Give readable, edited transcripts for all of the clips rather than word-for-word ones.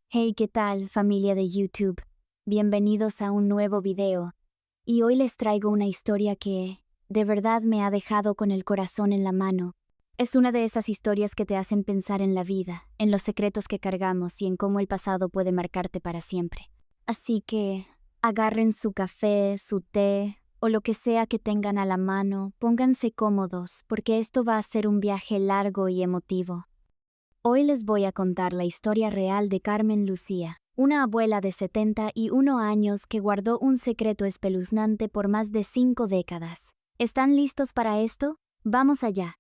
Hey, ¿qué tal, familia de YouTube? Bienvenidos a un nuevo video. Y hoy les traigo una historia que, de verdad, me ha dejado con el corazón en la mano. Es una de esas historias que te hacen pensar en la vida, en los secretos que cargamos y en cómo el pasado puede marcarte para siempre. Así que, agarren su café, su té, o lo que sea que tengan a la mano, pónganse cómodos, porque esto va a ser un viaje largo y emotivo. Hoy les voy a contar la historia real de Carmen Lucía, una abuela de 71 años que guardó un secreto espeluznante por más de 5 décadas. ¿Están listos para esto? ¡Vamos allá!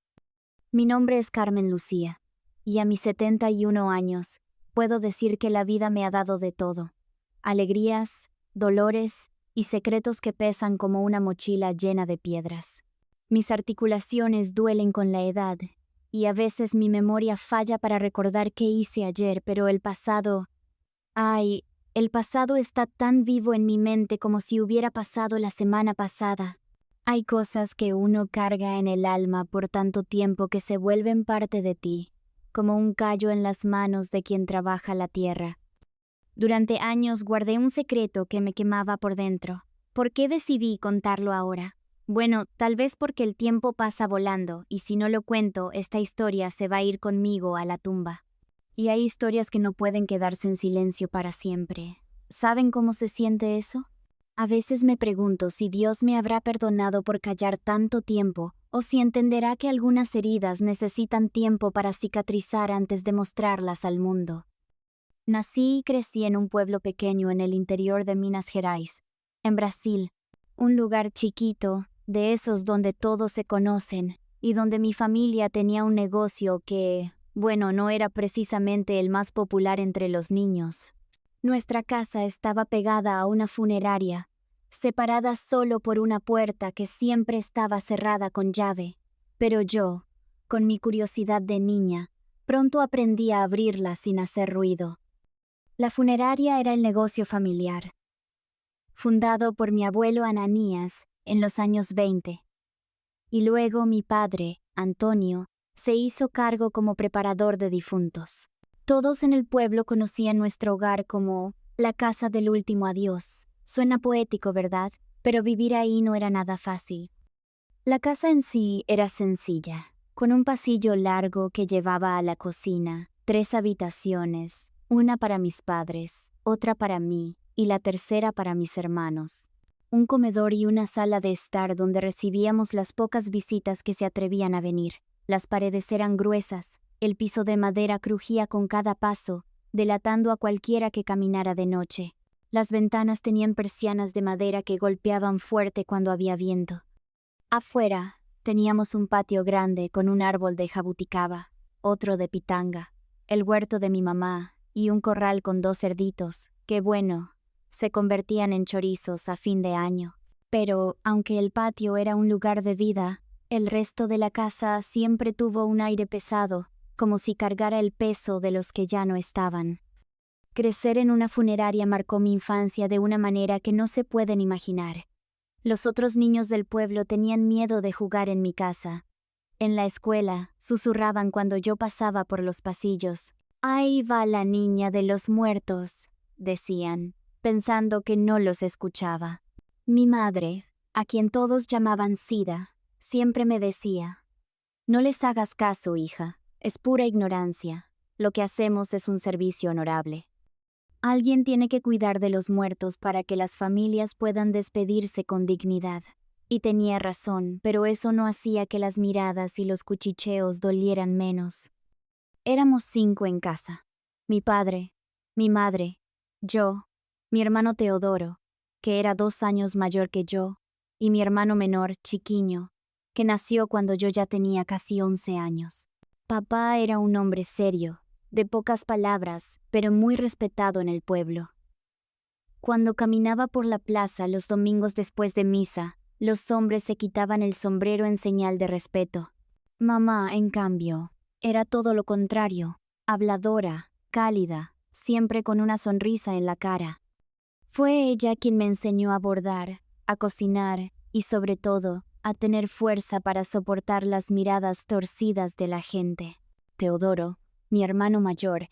Mi nombre es Carmen Lucía, y a mis 71 años, puedo decir que la vida me ha dado de todo. Alegrías, dolores y secretos que pesan como una mochila llena de piedras. Mis articulaciones duelen con la edad, y a veces mi memoria falla para recordar qué hice ayer, pero el pasado... ¡Ay! El pasado está tan vivo en mi mente como si hubiera pasado la semana pasada. Hay cosas que uno carga en el alma por tanto tiempo que se vuelven parte de ti, como un callo en las manos de quien trabaja la tierra. Durante años guardé un secreto que me quemaba por dentro. ¿Por qué decidí contarlo ahora? Bueno, tal vez porque el tiempo pasa volando, y si no lo cuento, esta historia se va a ir conmigo a la tumba. Y hay historias que no pueden quedarse en silencio para siempre. ¿Saben cómo se siente eso? A veces me pregunto si Dios me habrá perdonado por callar tanto tiempo, o si entenderá que algunas heridas necesitan tiempo para cicatrizar antes de mostrarlas al mundo. Nací y crecí en un pueblo pequeño en el interior de Minas Gerais, en Brasil, un lugar chiquito, de esos donde todos se conocen, y donde mi familia tenía un negocio que, bueno, no era precisamente el más popular entre los niños. Nuestra casa estaba pegada a una funeraria, separada solo por una puerta que siempre estaba cerrada con llave, pero yo, con mi curiosidad de niña, pronto aprendí a abrirla sin hacer ruido. La funeraria era el negocio familiar, fundado por mi abuelo Ananías en los años 20. Y luego mi padre, Antonio, se hizo cargo como preparador de difuntos. Todos en el pueblo conocían nuestro hogar como la casa del último adiós. Suena poético, ¿verdad? Pero vivir ahí no era nada fácil. La casa en sí era sencilla, con un pasillo largo que llevaba a la cocina, 3 habitaciones, una para mis padres, otra para mí y la tercera para mis hermanos. Un comedor y una sala de estar donde recibíamos las pocas visitas que se atrevían a venir. Las paredes eran gruesas, el piso de madera crujía con cada paso, delatando a cualquiera que caminara de noche. Las ventanas tenían persianas de madera que golpeaban fuerte cuando había viento. Afuera, teníamos un patio grande con un árbol de jabuticaba, otro de pitanga, el huerto de mi mamá y un corral con 2 cerditos, que bueno, se convertían en chorizos a fin de año. Pero, aunque el patio era un lugar de vida, el resto de la casa siempre tuvo un aire pesado, como si cargara el peso de los que ya no estaban. Crecer en una funeraria marcó mi infancia de una manera que no se pueden imaginar. Los otros niños del pueblo tenían miedo de jugar en mi casa. En la escuela, susurraban cuando yo pasaba por los pasillos. «Ahí va la niña de los muertos», decían, pensando que no los escuchaba. Mi madre, a quien todos llamaban Sida, siempre me decía: «No les hagas caso, hija, es pura ignorancia. Lo que hacemos es un servicio honorable. Alguien tiene que cuidar de los muertos para que las familias puedan despedirse con dignidad». Y tenía razón, pero eso no hacía que las miradas y los cuchicheos dolieran menos. Éramos 5 en casa. Mi padre, mi madre, yo, mi hermano Teodoro, que era 2 años mayor que yo, y mi hermano menor, Chiquiño, que nació cuando yo ya tenía casi 11 años. Papá era un hombre serio, de pocas palabras, pero muy respetado en el pueblo. Cuando caminaba por la plaza los domingos después de misa, los hombres se quitaban el sombrero en señal de respeto. Mamá, en cambio, era todo lo contrario, habladora, cálida, siempre con una sonrisa en la cara. Fue ella quien me enseñó a bordar, a cocinar y, sobre todo, a tener fuerza para soportar las miradas torcidas de la gente. Teodoro, mi hermano mayor,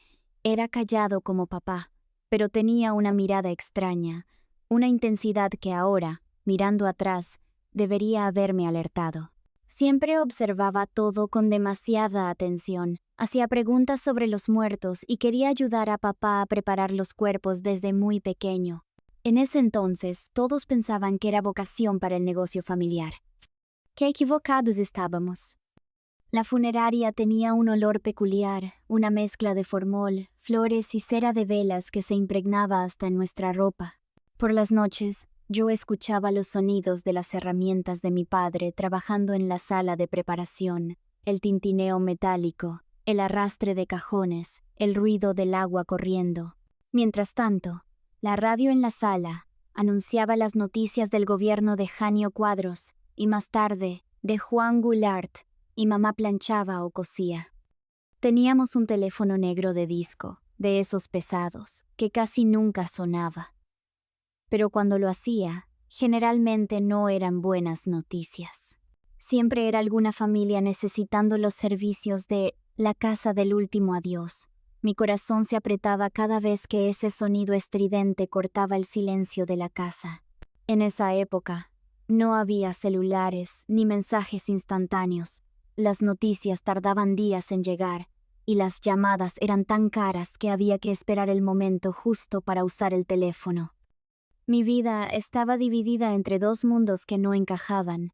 Era callado como papá, pero tenía una mirada extraña, una intensidad que ahora, mirando atrás, debería haberme alertado. Siempre observaba todo con demasiada atención, hacía preguntas sobre los muertos y quería ayudar a papá a preparar los cuerpos desde muy pequeño. En ese entonces, todos pensaban que era vocación para el negocio familiar. ¡Qué equivocados estábamos! La funeraria tenía un olor peculiar, una mezcla de formol, flores y cera de velas que se impregnaba hasta en nuestra ropa. Por las noches, yo escuchaba los sonidos de las herramientas de mi padre trabajando en la sala de preparación, el tintineo metálico, el arrastre de cajones, el ruido del agua corriendo. Mientras tanto, la radio en la sala anunciaba las noticias del gobierno de Janio Cuadros y más tarde de Juan Goulart, y mamá planchaba o cosía. Teníamos un teléfono negro de disco, de esos pesados, que casi nunca sonaba. Pero cuando lo hacía, generalmente no eran buenas noticias. Siempre era alguna familia necesitando los servicios de la casa del último adiós. Mi corazón se apretaba cada vez que ese sonido estridente cortaba el silencio de la casa. En esa época, no había celulares ni mensajes instantáneos. Las noticias tardaban días en llegar, y las llamadas eran tan caras que había que esperar el momento justo para usar el teléfono. Mi vida estaba dividida entre dos mundos que no encajaban.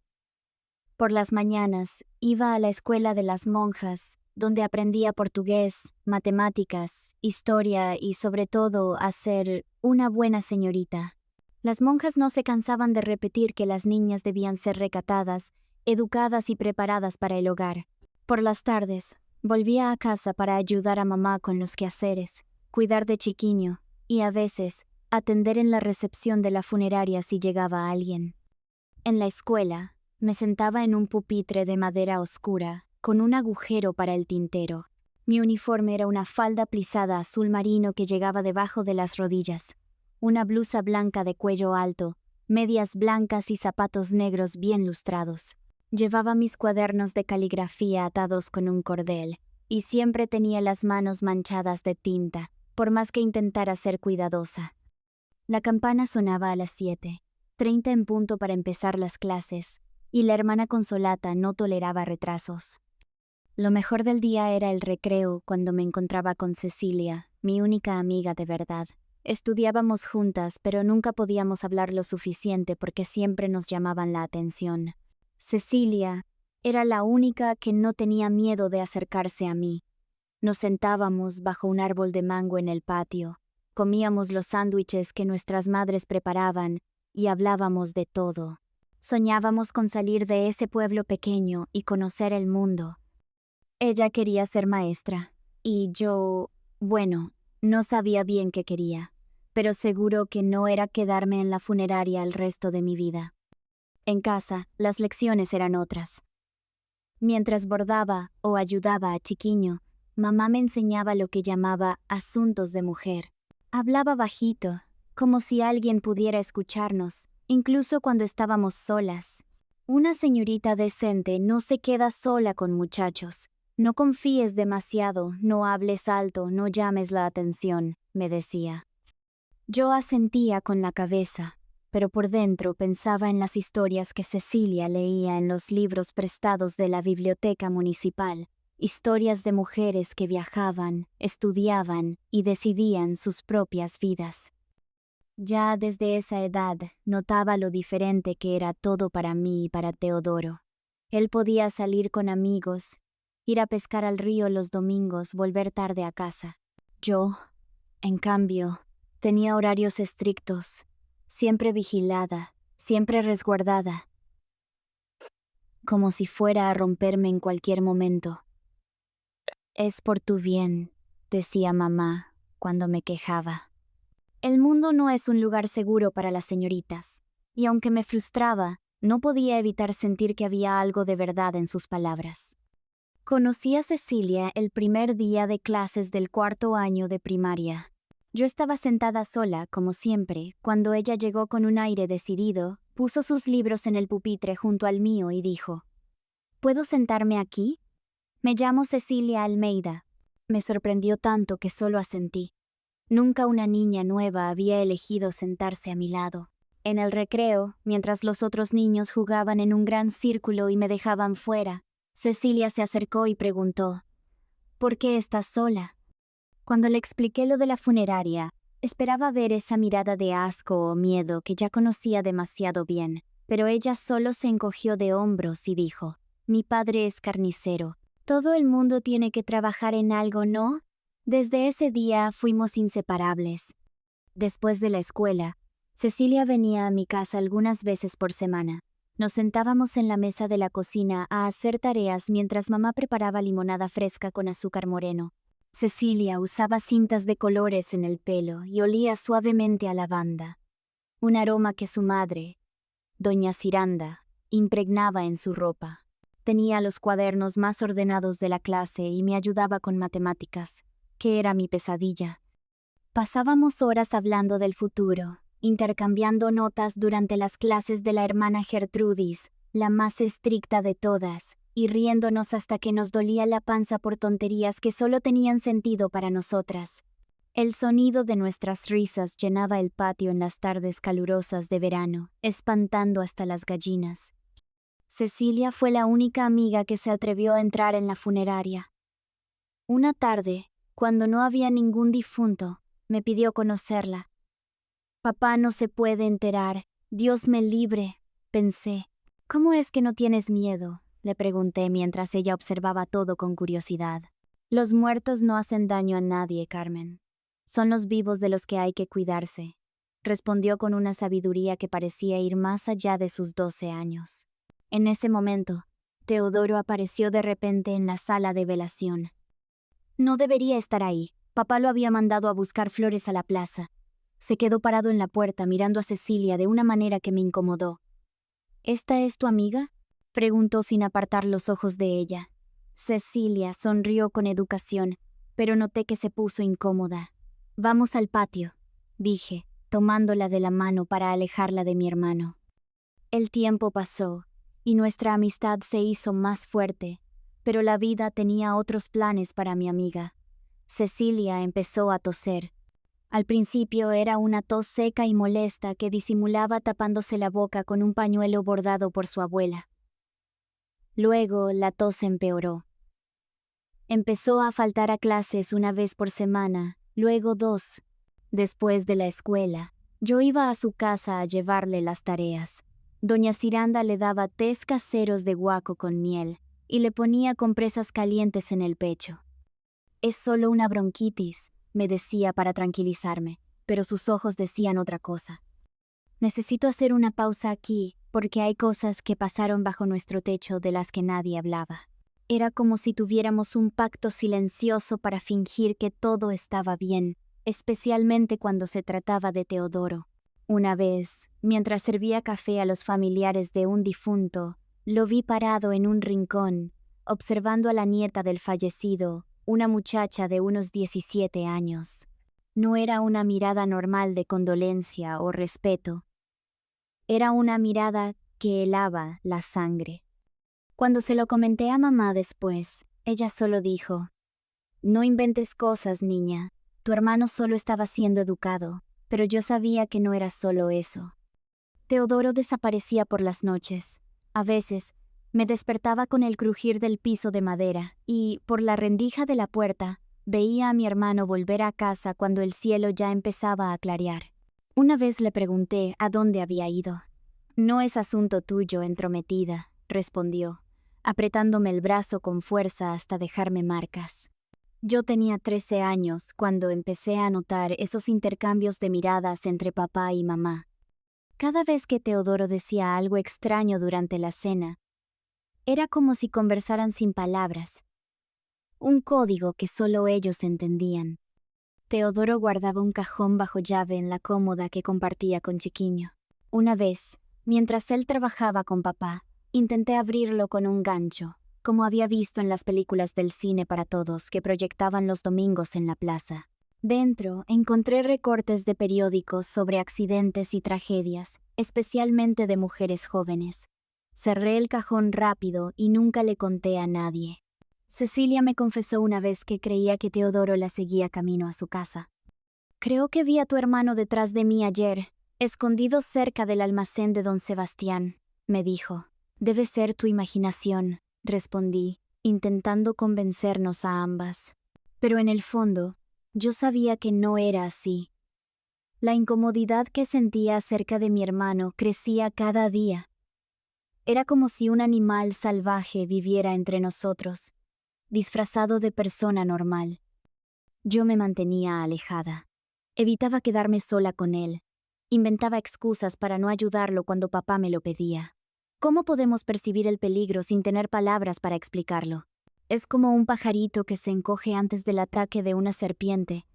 Por las mañanas iba a la escuela de las monjas, donde aprendía portugués, matemáticas, historia y sobre todo a ser una buena señorita. Las monjas no se cansaban de repetir que las niñas debían ser recatadas, educadas y preparadas para el hogar. Por las tardes, volvía a casa para ayudar a mamá con los quehaceres, cuidar de Chiquiño y a veces atender en la recepción de la funeraria si llegaba alguien. En la escuela, me sentaba en un pupitre de madera oscura, con un agujero para el tintero. Mi uniforme era una falda plisada azul marino que llegaba debajo de las rodillas, una blusa blanca de cuello alto, medias blancas y zapatos negros bien lustrados. Llevaba mis cuadernos de caligrafía atados con un cordel, y siempre tenía las manos manchadas de tinta, por más que intentara ser cuidadosa. La campana sonaba a las 7:30 en punto para empezar las clases, y la hermana Consolata no toleraba retrasos. Lo mejor del día era el recreo cuando me encontraba con Cecilia, mi única amiga de verdad. Estudiábamos juntas, pero nunca podíamos hablar lo suficiente porque siempre nos llamaban la atención. Cecilia era la única que no tenía miedo de acercarse a mí. Nos sentábamos bajo un árbol de mango en el patio, comíamos los sándwiches que nuestras madres preparaban y hablábamos de todo. Soñábamos con salir de ese pueblo pequeño y conocer el mundo. Ella quería ser maestra, y yo, bueno, no sabía bien qué quería, pero seguro que no era quedarme en la funeraria el resto de mi vida. En casa, las lecciones eran otras. Mientras bordaba o ayudaba a Chiquiño, mamá me enseñaba lo que llamaba asuntos de mujer. Hablaba bajito, como si alguien pudiera escucharnos, incluso cuando estábamos solas. Una señorita decente no se queda sola con muchachos. No confíes demasiado, no hables alto, no llames la atención, me decía. Yo asentía con la cabeza, pero por dentro pensaba en las historias que Cecilia leía en los libros prestados de la biblioteca municipal, historias de mujeres que viajaban, estudiaban y decidían sus propias vidas. Ya desde esa edad notaba lo diferente que era todo para mí y para Teodoro. Él podía salir con amigos, ir a pescar al río los domingos, volver tarde a casa. Yo, en cambio, tenía horarios estrictos, siempre vigilada, siempre resguardada, como si fuera a romperme en cualquier momento. Es por tu bien, decía mamá cuando me quejaba. El mundo no es un lugar seguro para las señoritas, y aunque me frustraba, no podía evitar sentir que había algo de verdad en sus palabras. Conocí a Cecilia el primer día de clases del 4º año de primaria. Yo estaba sentada sola, como siempre, cuando ella llegó con un aire decidido, puso sus libros en el pupitre junto al mío y dijo: ¿Puedo sentarme aquí? Me llamo Cecilia Almeida. Me sorprendió tanto que solo asentí. Nunca una niña nueva había elegido sentarse a mi lado. En el recreo, mientras los otros niños jugaban en un gran círculo y me dejaban fuera, Cecilia se acercó y preguntó: ¿por qué estás sola? Cuando le expliqué lo de la funeraria, esperaba ver esa mirada de asco o miedo que ya conocía demasiado bien, pero ella solo se encogió de hombros y dijo: mi padre es carnicero. Todo el mundo tiene que trabajar en algo, ¿no? Desde ese día fuimos inseparables. Después de la escuela, Cecilia venía a mi casa algunas veces por semana. Nos sentábamos en la mesa de la cocina a hacer tareas mientras mamá preparaba limonada fresca con azúcar moreno. Cecilia usaba cintas de colores en el pelo y olía suavemente a lavanda, un aroma que su madre, doña Ciranda, impregnaba en su ropa. Tenía los cuadernos más ordenados de la clase y me ayudaba con matemáticas, que era mi pesadilla. Pasábamos horas hablando del futuro, intercambiando notas durante las clases de la hermana Gertrudis, la más estricta de todas, y riéndonos hasta que nos dolía la panza por tonterías que solo tenían sentido para nosotras. El sonido de nuestras risas llenaba el patio en las tardes calurosas de verano, espantando hasta las gallinas. Cecilia fue la única amiga que se atrevió a entrar en la funeraria. Una tarde, cuando no había ningún difunto, me pidió conocerla. Papá no se puede enterar, Dios me libre, pensé. ¿Cómo es que no tienes miedo?, le pregunté mientras ella observaba todo con curiosidad. Los muertos no hacen daño a nadie, Carmen. Son los vivos de los que hay que cuidarse, respondió con una sabiduría que parecía ir más allá de sus 12 años. En ese momento, Teodoro apareció de repente en la sala de velación. No debería estar ahí. Papá lo había mandado a buscar flores a la plaza. Se quedó parado en la puerta mirando a Cecilia de una manera que me incomodó. ¿Esta es tu amiga?, preguntó sin apartar los ojos de ella. Cecilia sonrió con educación, pero noté que se puso incómoda. Vamos al patio, dije, tomándola de la mano para alejarla de mi hermano. El tiempo pasó, y nuestra amistad se hizo más fuerte, pero la vida tenía otros planes para mi amiga. Cecilia empezó a toser. Al principio era una tos seca y molesta que disimulaba tapándose la boca con un pañuelo bordado por su abuela. Luego la tos empeoró. Empezó a faltar a clases una vez por semana, luego 2. Después de la escuela, yo iba a su casa a llevarle las tareas. Doña Ciranda le daba tés caseros de guaco con miel y le ponía compresas calientes en el pecho. Es solo una bronquitis, me decía para tranquilizarme, pero sus ojos decían otra cosa. Necesito hacer una pausa aquí, porque hay cosas que pasaron bajo nuestro techo de las que nadie hablaba. Era como si tuviéramos un pacto silencioso para fingir que todo estaba bien, especialmente cuando se trataba de Teodoro. Una vez, mientras servía café a los familiares de un difunto, lo vi parado en un rincón, observando a la nieta del fallecido, una muchacha de unos 17 años. No era una mirada normal de condolencia o respeto. Era una mirada que helaba la sangre. Cuando se lo comenté a mamá después, ella solo dijo: no inventes cosas, niña. Tu hermano solo estaba siendo educado, pero yo sabía que no era solo eso. Teodoro desaparecía por las noches. A veces, me despertaba con el crujir del piso de madera y, por la rendija de la puerta, veía a mi hermano volver a casa cuando el cielo ya empezaba a clarear. Una vez le pregunté a dónde había ido. No es asunto tuyo, entrometida, respondió, apretándome el brazo con fuerza hasta dejarme marcas. Yo tenía 13 años cuando empecé a notar esos intercambios de miradas entre papá y mamá. Cada vez que Teodoro decía algo extraño durante la cena, era como si conversaran sin palabras. Un código que solo ellos entendían. Teodoro guardaba un cajón bajo llave en la cómoda que compartía con Chiquiño. Una vez, mientras él trabajaba con papá, intenté abrirlo con un gancho, como había visto en las películas del cine para todos que proyectaban los domingos en la plaza. Dentro encontré recortes de periódicos sobre accidentes y tragedias, especialmente de mujeres jóvenes. Cerré el cajón rápido y nunca le conté a nadie. Cecilia me confesó una vez que creía que Teodoro la seguía camino a su casa. Creo que vi a tu hermano detrás de mí ayer, escondido cerca del almacén de don Sebastián, me dijo. Debe ser tu imaginación, respondí, intentando convencernos a ambas. Pero en el fondo, yo sabía que no era así. La incomodidad que sentía acerca de mi hermano crecía cada día. Era como si un animal salvaje viviera entre nosotros, disfrazado de persona normal. Yo me mantenía alejada. Evitaba quedarme sola con él. Inventaba excusas para no ayudarlo cuando papá me lo pedía. ¿Cómo podemos percibir el peligro sin tener palabras para explicarlo? Es como un pajarito que se encoge antes del ataque de una serpiente,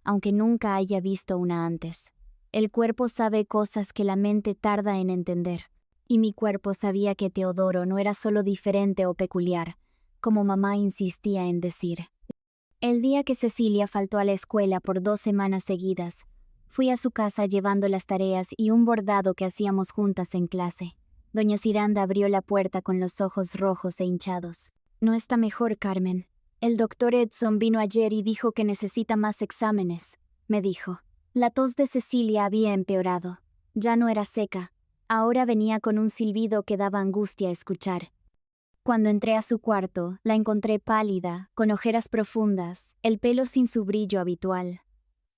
aunque nunca haya visto una antes. El cuerpo sabe cosas que la mente tarda en entender. Y mi cuerpo sabía que Teodoro no era solo diferente o peculiar, como mamá insistía en decir. El día que Cecilia faltó a la escuela por 2 semanas seguidas, fui a su casa llevando las tareas y un bordado que hacíamos juntas en clase. Doña Ciranda abrió la puerta con los ojos rojos e hinchados. No está mejor, Carmen. El doctor Edson vino ayer y dijo que necesita más exámenes, me dijo. La tos de Cecilia había empeorado. Ya no era seca. Ahora venía con un silbido que daba angustia escuchar. Cuando entré a su cuarto, la encontré pálida, con ojeras profundas, el pelo sin su brillo habitual.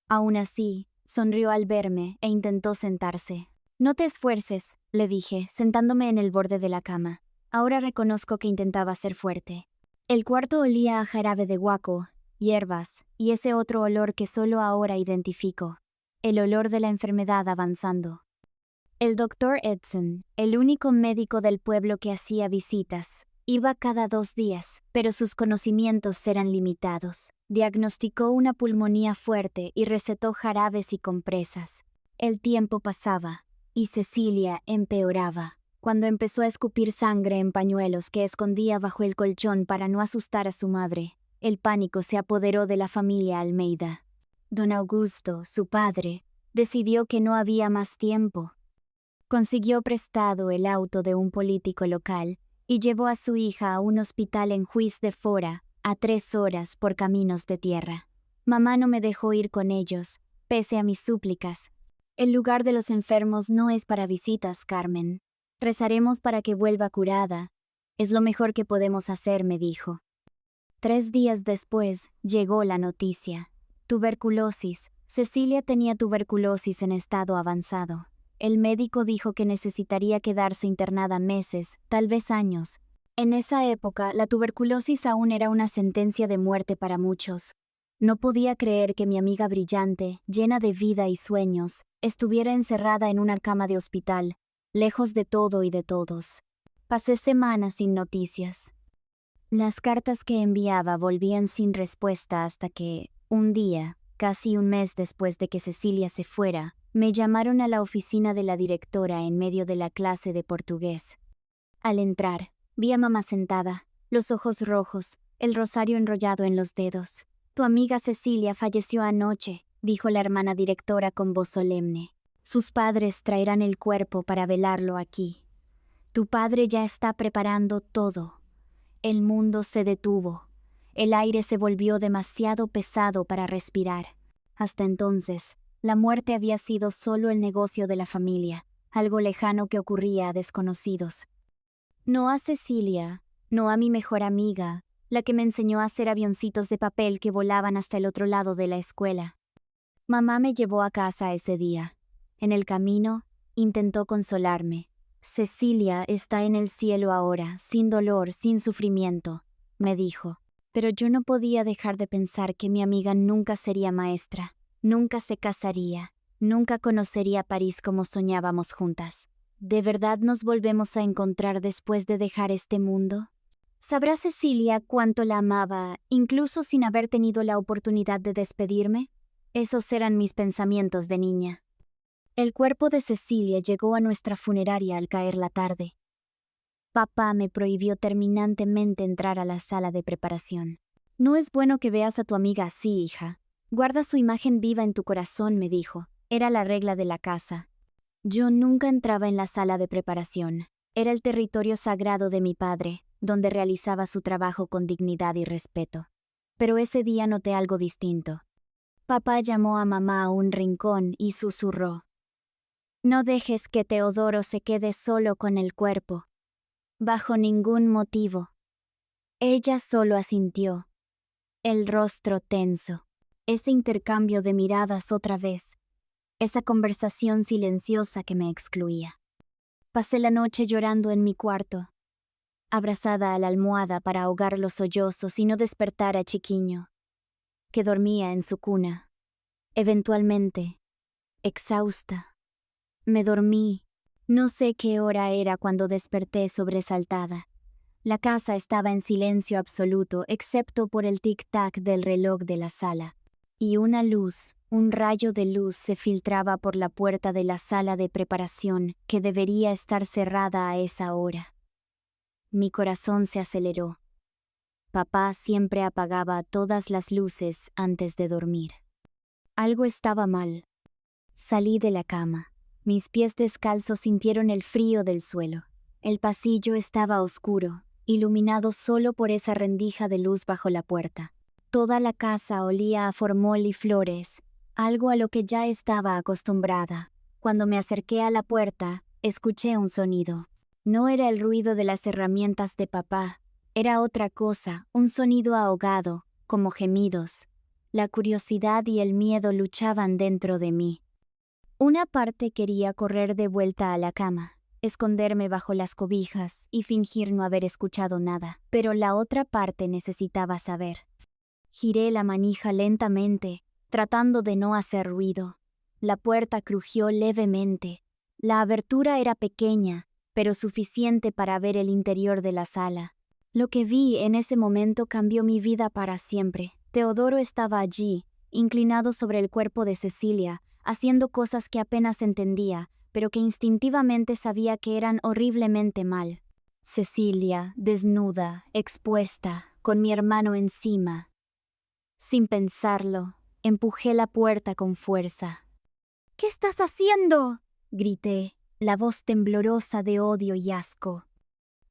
Aún así, sonrió al verme e intentó sentarse. No te esfuerces, le dije, sentándome en el borde de la cama. Ahora reconozco que intentaba ser fuerte. El cuarto olía a jarabe de guaco, hierbas, y ese otro olor que solo ahora identifico. El olor de la enfermedad avanzando. El doctor Edson, el único médico del pueblo que hacía visitas, iba cada 2 días, pero sus conocimientos eran limitados. Diagnosticó una pulmonía fuerte y recetó jarabes y compresas. El tiempo pasaba, y Cecilia empeoraba. Cuando empezó a escupir sangre en pañuelos que escondía bajo el colchón para no asustar a su madre, el pánico se apoderó de la familia Almeida. Don Augusto, su padre, decidió que no había más tiempo. Consiguió prestado el auto de un político local y llevó a su hija a un hospital en Juiz de Fora, a 3 horas por caminos de tierra. Mamá no me dejó ir con ellos, pese a mis súplicas. El lugar de los enfermos no es para visitas, Carmen. Rezaremos para que vuelva curada. Es lo mejor que podemos hacer, me dijo. 3 días después llegó la noticia. Tuberculosis. Cecilia tenía tuberculosis en estado avanzado. El médico dijo que necesitaría quedarse internada meses, tal vez años. En esa época, la tuberculosis aún era una sentencia de muerte para muchos. No podía creer que mi amiga brillante, llena de vida y sueños, estuviera encerrada en una cama de hospital, lejos de todo y de todos. Pasé semanas sin noticias. Las cartas que enviaba volvían sin respuesta hasta que, un día, casi un mes después de que Cecilia se fuera, me llamaron a la oficina de la directora en medio de la clase de portugués. Al entrar, vi a mamá sentada, los ojos rojos, el rosario enrollado en los dedos. Tu amiga Cecilia falleció anoche, dijo la hermana directora con voz solemne. Sus padres traerán el cuerpo para velarlo aquí. Tu padre ya está preparando todo. El mundo se detuvo. El aire se volvió demasiado pesado para respirar. Hasta entonces, la muerte había sido solo el negocio de la familia, algo lejano que ocurría a desconocidos. No a Cecilia, no a mi mejor amiga, la que me enseñó a hacer avioncitos de papel que volaban hasta el otro lado de la escuela. Mamá me llevó a casa ese día. En el camino, intentó consolarme. Cecilia está en el cielo ahora, sin dolor, sin sufrimiento, me dijo. Pero yo no podía dejar de pensar que mi amiga nunca sería maestra. Nunca se casaría, nunca conocería París como soñábamos juntas. ¿De verdad nos volvemos a encontrar después de dejar este mundo? ¿Sabrá Cecilia cuánto la amaba, incluso sin haber tenido la oportunidad de despedirme? Esos eran mis pensamientos de niña. El cuerpo de Cecilia llegó a nuestra funeraria al caer la tarde. Papá me prohibió terminantemente entrar a la sala de preparación. No es bueno que veas a tu amiga así, hija. Guarda su imagen viva en tu corazón, me dijo. Era la regla de la casa. Yo nunca entraba en la sala de preparación. Era el territorio sagrado de mi padre, donde realizaba su trabajo con dignidad y respeto. Pero ese día noté algo distinto. Papá llamó a mamá a un rincón y susurró: «No dejes que Teodoro se quede solo con el cuerpo. Bajo ningún motivo». Ella solo asintió, el rostro tenso. Ese intercambio de miradas otra vez. Esa conversación silenciosa que me excluía. Pasé la noche llorando en mi cuarto, abrazada a la almohada para ahogar los sollozos y no despertar a Chiquiño, que dormía en su cuna. Eventualmente, exhausta, me dormí. No sé qué hora era cuando desperté sobresaltada. La casa estaba en silencio absoluto, excepto por el tic-tac del reloj de la sala. Y una luz, un rayo de luz se filtraba por la puerta de la sala de preparación, que debería estar cerrada a esa hora. Mi corazón se aceleró. Papá siempre apagaba todas las luces antes de dormir. Algo estaba mal. Salí de la cama. Mis pies descalzos sintieron el frío del suelo. El pasillo estaba oscuro, iluminado solo por esa rendija de luz bajo la puerta. Toda la casa olía a formol y flores, algo a lo que ya estaba acostumbrada. Cuando me acerqué a la puerta, escuché un sonido. No era el ruido de las herramientas de papá, era otra cosa, un sonido ahogado, como gemidos. La curiosidad y el miedo luchaban dentro de mí. Una parte quería correr de vuelta a la cama, esconderme bajo las cobijas y fingir no haber escuchado nada, pero la otra parte necesitaba saber. Giré la manija lentamente, tratando de no hacer ruido. La puerta crujió levemente. La abertura era pequeña, pero suficiente para ver el interior de la sala. Lo que vi en ese momento cambió mi vida para siempre. Teodoro estaba allí, inclinado sobre el cuerpo de Cecilia, haciendo cosas que apenas entendía, pero que instintivamente sabía que eran horriblemente mal. Cecilia, desnuda, expuesta, con mi hermano encima. Sin pensarlo, empujé la puerta con fuerza. «¿Qué estás haciendo?», grité, la voz temblorosa de odio y asco.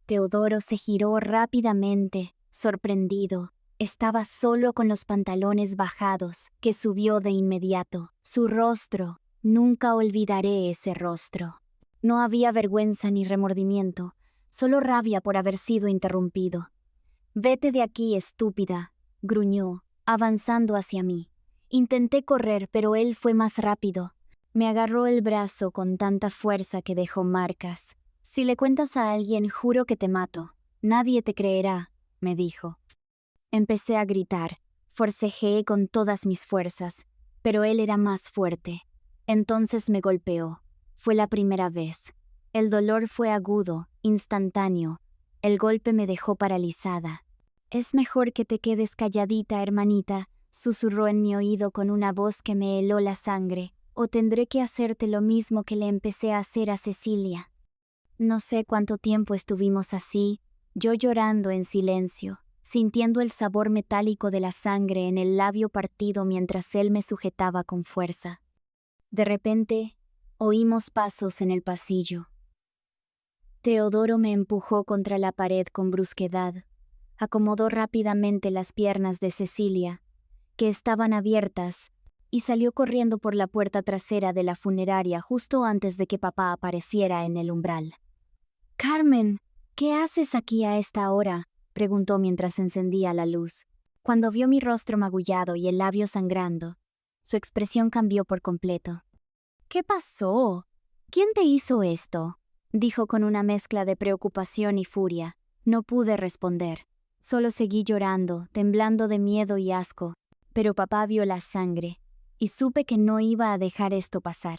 Teodoro se giró rápidamente, sorprendido. Estaba solo con los pantalones bajados, que subió de inmediato. Su rostro, nunca olvidaré ese rostro. No había vergüenza ni remordimiento, solo rabia por haber sido interrumpido. «Vete de aquí, estúpida», gruñó, avanzando hacia mí. Intenté correr, pero él fue más rápido. Me agarró el brazo con tanta fuerza que dejó marcas. «Si le cuentas a alguien, juro que te mato. Nadie te creerá», me dijo. Empecé a gritar, forcejeé con todas mis fuerzas, pero él era más fuerte. Entonces me golpeó. Fue la primera vez. El dolor fue agudo, instantáneo. El golpe me dejó paralizada. «Es mejor que te quedes calladita, hermanita», susurró en mi oído con una voz que me heló la sangre, «o tendré que hacerte lo mismo que le empecé a hacer a Cecilia». No sé cuánto tiempo estuvimos así, yo llorando en silencio, sintiendo el sabor metálico de la sangre en el labio partido mientras él me sujetaba con fuerza. De repente, oímos pasos en el pasillo. Teodoro me empujó contra la pared con brusquedad. Acomodó rápidamente las piernas de Cecilia, que estaban abiertas, y salió corriendo por la puerta trasera de la funeraria justo antes de que papá apareciera en el umbral. «Carmen, ¿qué haces aquí a esta hora?», preguntó mientras encendía la luz. Cuando vio mi rostro magullado y el labio sangrando, su expresión cambió por completo. «¿Qué pasó? ¿Quién te hizo esto?», dijo con una mezcla de preocupación y furia. No pude responder. Solo seguí llorando, temblando de miedo y asco. Pero papá vio la sangre, y supe que no iba a dejar esto pasar.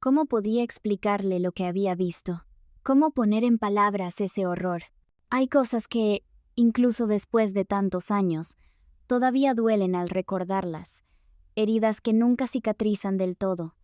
¿Cómo podía explicarle lo que había visto? ¿Cómo poner en palabras ese horror? Hay cosas que, incluso después de tantos años, todavía duelen al recordarlas. Heridas que nunca cicatrizan del todo.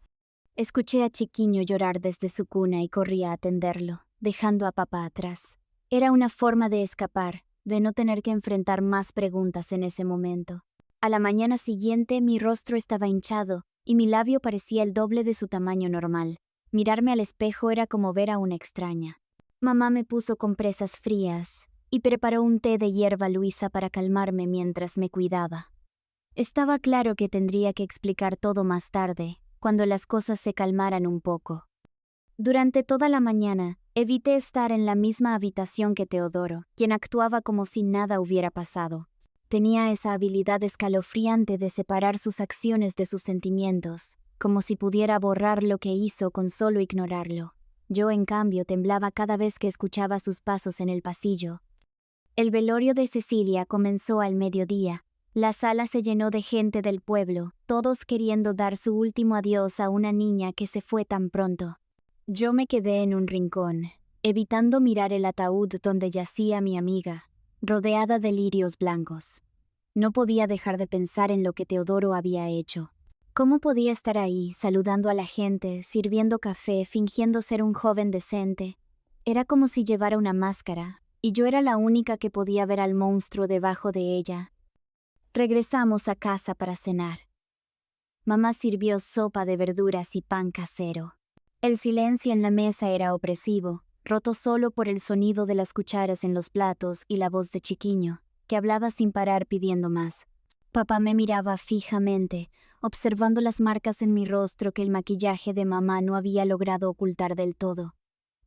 Escuché a Chiquiño llorar desde su cuna y corrí a atenderlo, dejando a papá atrás. Era una forma de escapar, de no tener que enfrentar más preguntas en ese momento. A la mañana siguiente mi rostro estaba hinchado y mi labio parecía el doble de su tamaño normal. Mirarme al espejo era como ver a una extraña. Mamá me puso compresas frías y preparó un té de hierba luisa para calmarme mientras me cuidaba. Estaba claro que tendría que explicar todo más tarde, cuando las cosas se calmaran un poco. Durante toda la mañana, evité estar en la misma habitación que Teodoro, quien actuaba como si nada hubiera pasado. Tenía esa habilidad escalofriante de separar sus acciones de sus sentimientos, como si pudiera borrar lo que hizo con solo ignorarlo. Yo, en cambio, temblaba cada vez que escuchaba sus pasos en el pasillo. El velorio de Cecilia comenzó al mediodía. La sala se llenó de gente del pueblo, todos queriendo dar su último adiós a una niña que se fue tan pronto. Yo me quedé en un rincón, evitando mirar el ataúd donde yacía mi amiga, rodeada de lirios blancos. No podía dejar de pensar en lo que Teodoro había hecho. ¿Cómo podía estar ahí, saludando a la gente, sirviendo café, fingiendo ser un joven decente? Era como si llevara una máscara, y yo era la única que podía ver al monstruo debajo de ella. Regresamos a casa para cenar. Mamá sirvió sopa de verduras y pan casero. El silencio en la mesa era opresivo, roto solo por el sonido de las cucharas en los platos y la voz de Chiquiño, que hablaba sin parar pidiendo más. Papá me miraba fijamente, observando las marcas en mi rostro que el maquillaje de mamá no había logrado ocultar del todo.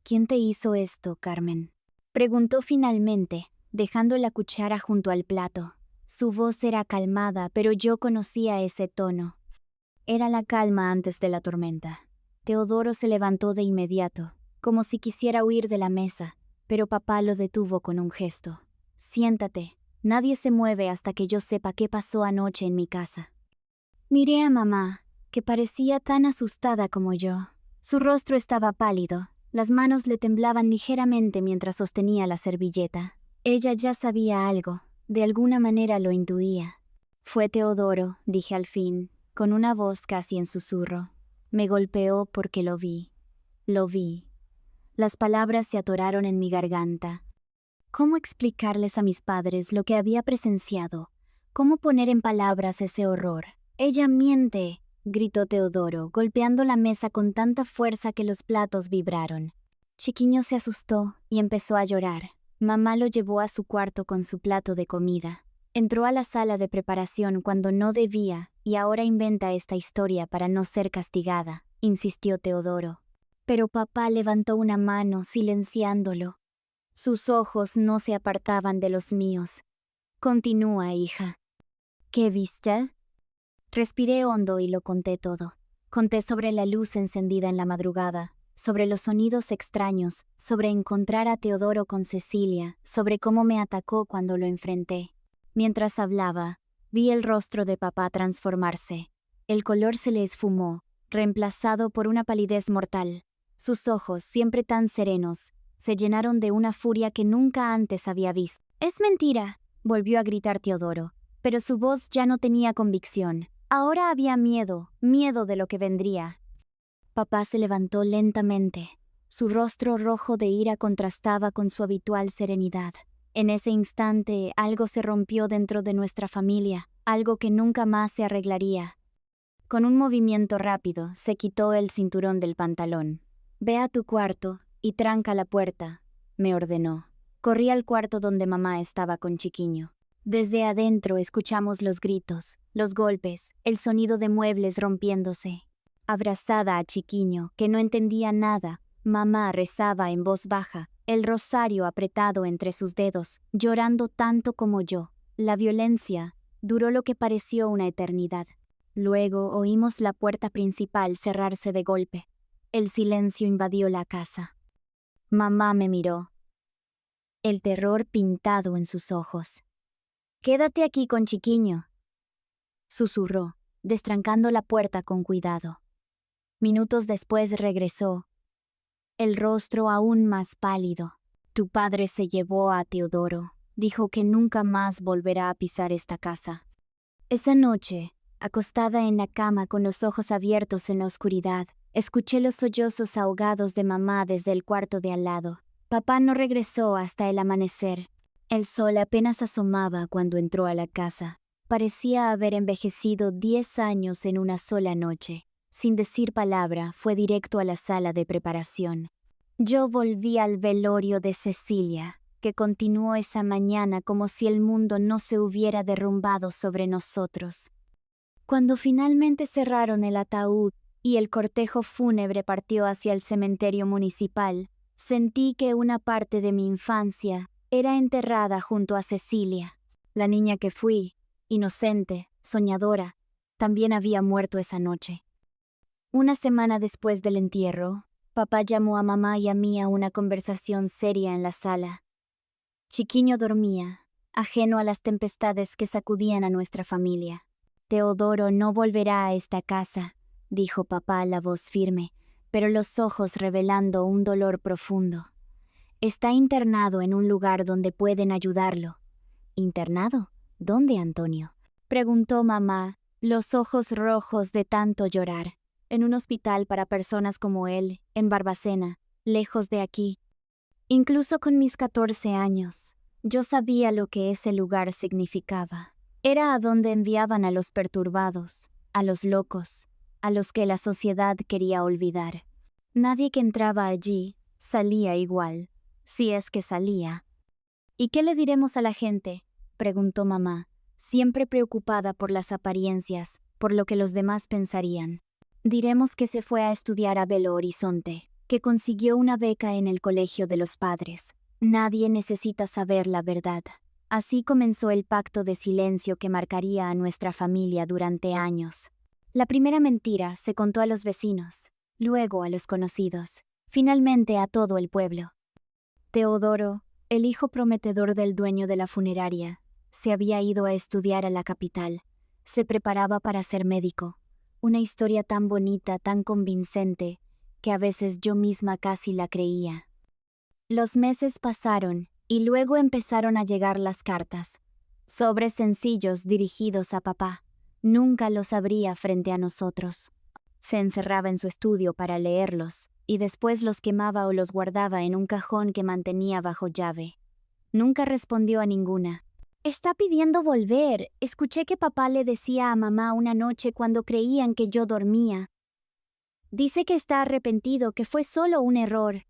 ¿Quién te hizo esto, Carmen?, preguntó finalmente, dejando la cuchara junto al plato. Su voz era calmada, pero yo conocía ese tono. Era la calma antes de la tormenta. Teodoro se levantó de inmediato, como si quisiera huir de la mesa, pero papá lo detuvo con un gesto. Siéntate. Nadie se mueve hasta que yo sepa qué pasó anoche en mi casa. Miré a mamá, que parecía tan asustada como yo. Su rostro estaba pálido, las manos le temblaban ligeramente mientras sostenía la servilleta. Ella ya sabía algo, de alguna manera lo intuía. Fue Teodoro, dije al fin, con una voz casi en susurro. Me golpeó porque lo vi. Lo vi. Las palabras se atoraron en mi garganta. ¿Cómo explicarles a mis padres lo que había presenciado? ¿Cómo poner en palabras ese horror? ¡Ella miente!, gritó Teodoro, golpeando la mesa con tanta fuerza que los platos vibraron. Chiquiño se asustó y empezó a llorar. Mamá lo llevó a su cuarto con su plato de comida. Entró a la sala de preparación cuando no debía y ahora inventa esta historia para no ser castigada, insistió Teodoro. Pero papá levantó una mano, silenciándolo. Sus ojos no se apartaban de los míos. Continúa, hija. ¿Qué viste? Respiré hondo y lo conté todo. Conté sobre la luz encendida en la madrugada, sobre los sonidos extraños, sobre encontrar a Teodoro con Cecilia, sobre cómo me atacó cuando lo enfrenté. Mientras hablaba, vi el rostro de papá transformarse. El color se le esfumó, reemplazado por una palidez mortal. Sus ojos, siempre tan serenos, se llenaron de una furia que nunca antes había visto. «Es mentira», volvió a gritar Teodoro, pero su voz ya no tenía convicción. Ahora había miedo de lo que vendría. Papá se levantó lentamente. Su rostro rojo de ira contrastaba con su habitual serenidad. En ese instante algo se rompió dentro de nuestra familia, algo que nunca más se arreglaría. Con un movimiento rápido, se quitó el cinturón del pantalón. «Ve a tu cuarto y tranca la puerta», me ordenó. Corrí al cuarto donde mamá estaba con Chiquiño. Desde adentro escuchamos los gritos, los golpes, el sonido de muebles rompiéndose. Abrazada a Chiquiño, que no entendía nada, mamá rezaba en voz baja, el rosario apretado entre sus dedos, llorando tanto como yo. La violencia duró lo que pareció una eternidad. Luego oímos la puerta principal cerrarse de golpe. El silencio invadió la casa. Mamá me miró, el terror pintado en sus ojos. «Quédate aquí con Chiquiño», susurró, destrancando la puerta con cuidado. Minutos después regresó, el rostro aún más pálido. «Tu padre se llevó a Teodoro. Dijo que nunca más volverá a pisar esta casa». Esa noche, acostada en la cama con los ojos abiertos en la oscuridad, escuché los sollozos ahogados de mamá desde el cuarto de al lado. Papá no regresó hasta el amanecer. El sol apenas asomaba cuando entró a la casa. Parecía haber envejecido 10 años en una sola noche. Sin decir palabra, fue directo a la sala de preparación. Yo volví al velorio de Cecilia. que continuó esa mañana como si el mundo no se hubiera derrumbado sobre nosotros. Cuando finalmente cerraron el ataúd y el cortejo fúnebre partió hacia el cementerio municipal, sentí que una parte de mi infancia era enterrada junto a Cecilia. La niña que fui, inocente, soñadora, también había muerto esa noche. Una semana después del entierro, papá llamó a mamá y a mí a una conversación seria en la sala. Chiquiño dormía, ajeno a las tempestades que sacudían a nuestra familia. Teodoro no volverá a esta casa, dijo papá, la voz firme, pero los ojos revelando un dolor profundo. Está internado en un lugar donde pueden ayudarlo. ¿Internado? ¿Dónde, Antonio?, preguntó mamá, los ojos rojos de tanto llorar. En un hospital para personas como él, en Barbacena, lejos de aquí. Incluso con mis 14 años, yo sabía lo que ese lugar significaba. Era a donde enviaban a los perturbados, a los locos, a los que la sociedad quería olvidar. Nadie que entraba allí salía igual, si es que salía. ¿Y qué le diremos a la gente?, preguntó mamá, siempre preocupada por las apariencias, por lo que los demás pensarían. Diremos que se fue a estudiar a Belo Horizonte, que consiguió una beca en el colegio de los padres. Nadie necesita saber la verdad. Así comenzó el pacto de silencio que marcaría a nuestra familia durante años. La primera mentira se contó a los vecinos, luego a los conocidos, finalmente a todo el pueblo. Teodoro, el hijo prometedor del dueño de la funeraria, se había ido a estudiar a la capital. Se preparaba para ser médico. Una historia tan bonita, tan convincente, que a veces yo misma casi la creía. Los meses pasaron y luego empezaron a llegar las cartas. Sobres sencillos dirigidos a papá. Nunca los abría frente a nosotros. Se encerraba en su estudio para leerlos y después los quemaba o los guardaba en un cajón que mantenía bajo llave. Nunca respondió a ninguna. Está pidiendo volver. Escuché que papá le decía a mamá una noche cuando creían que yo dormía. Dice que está arrepentido, que fue solo un error.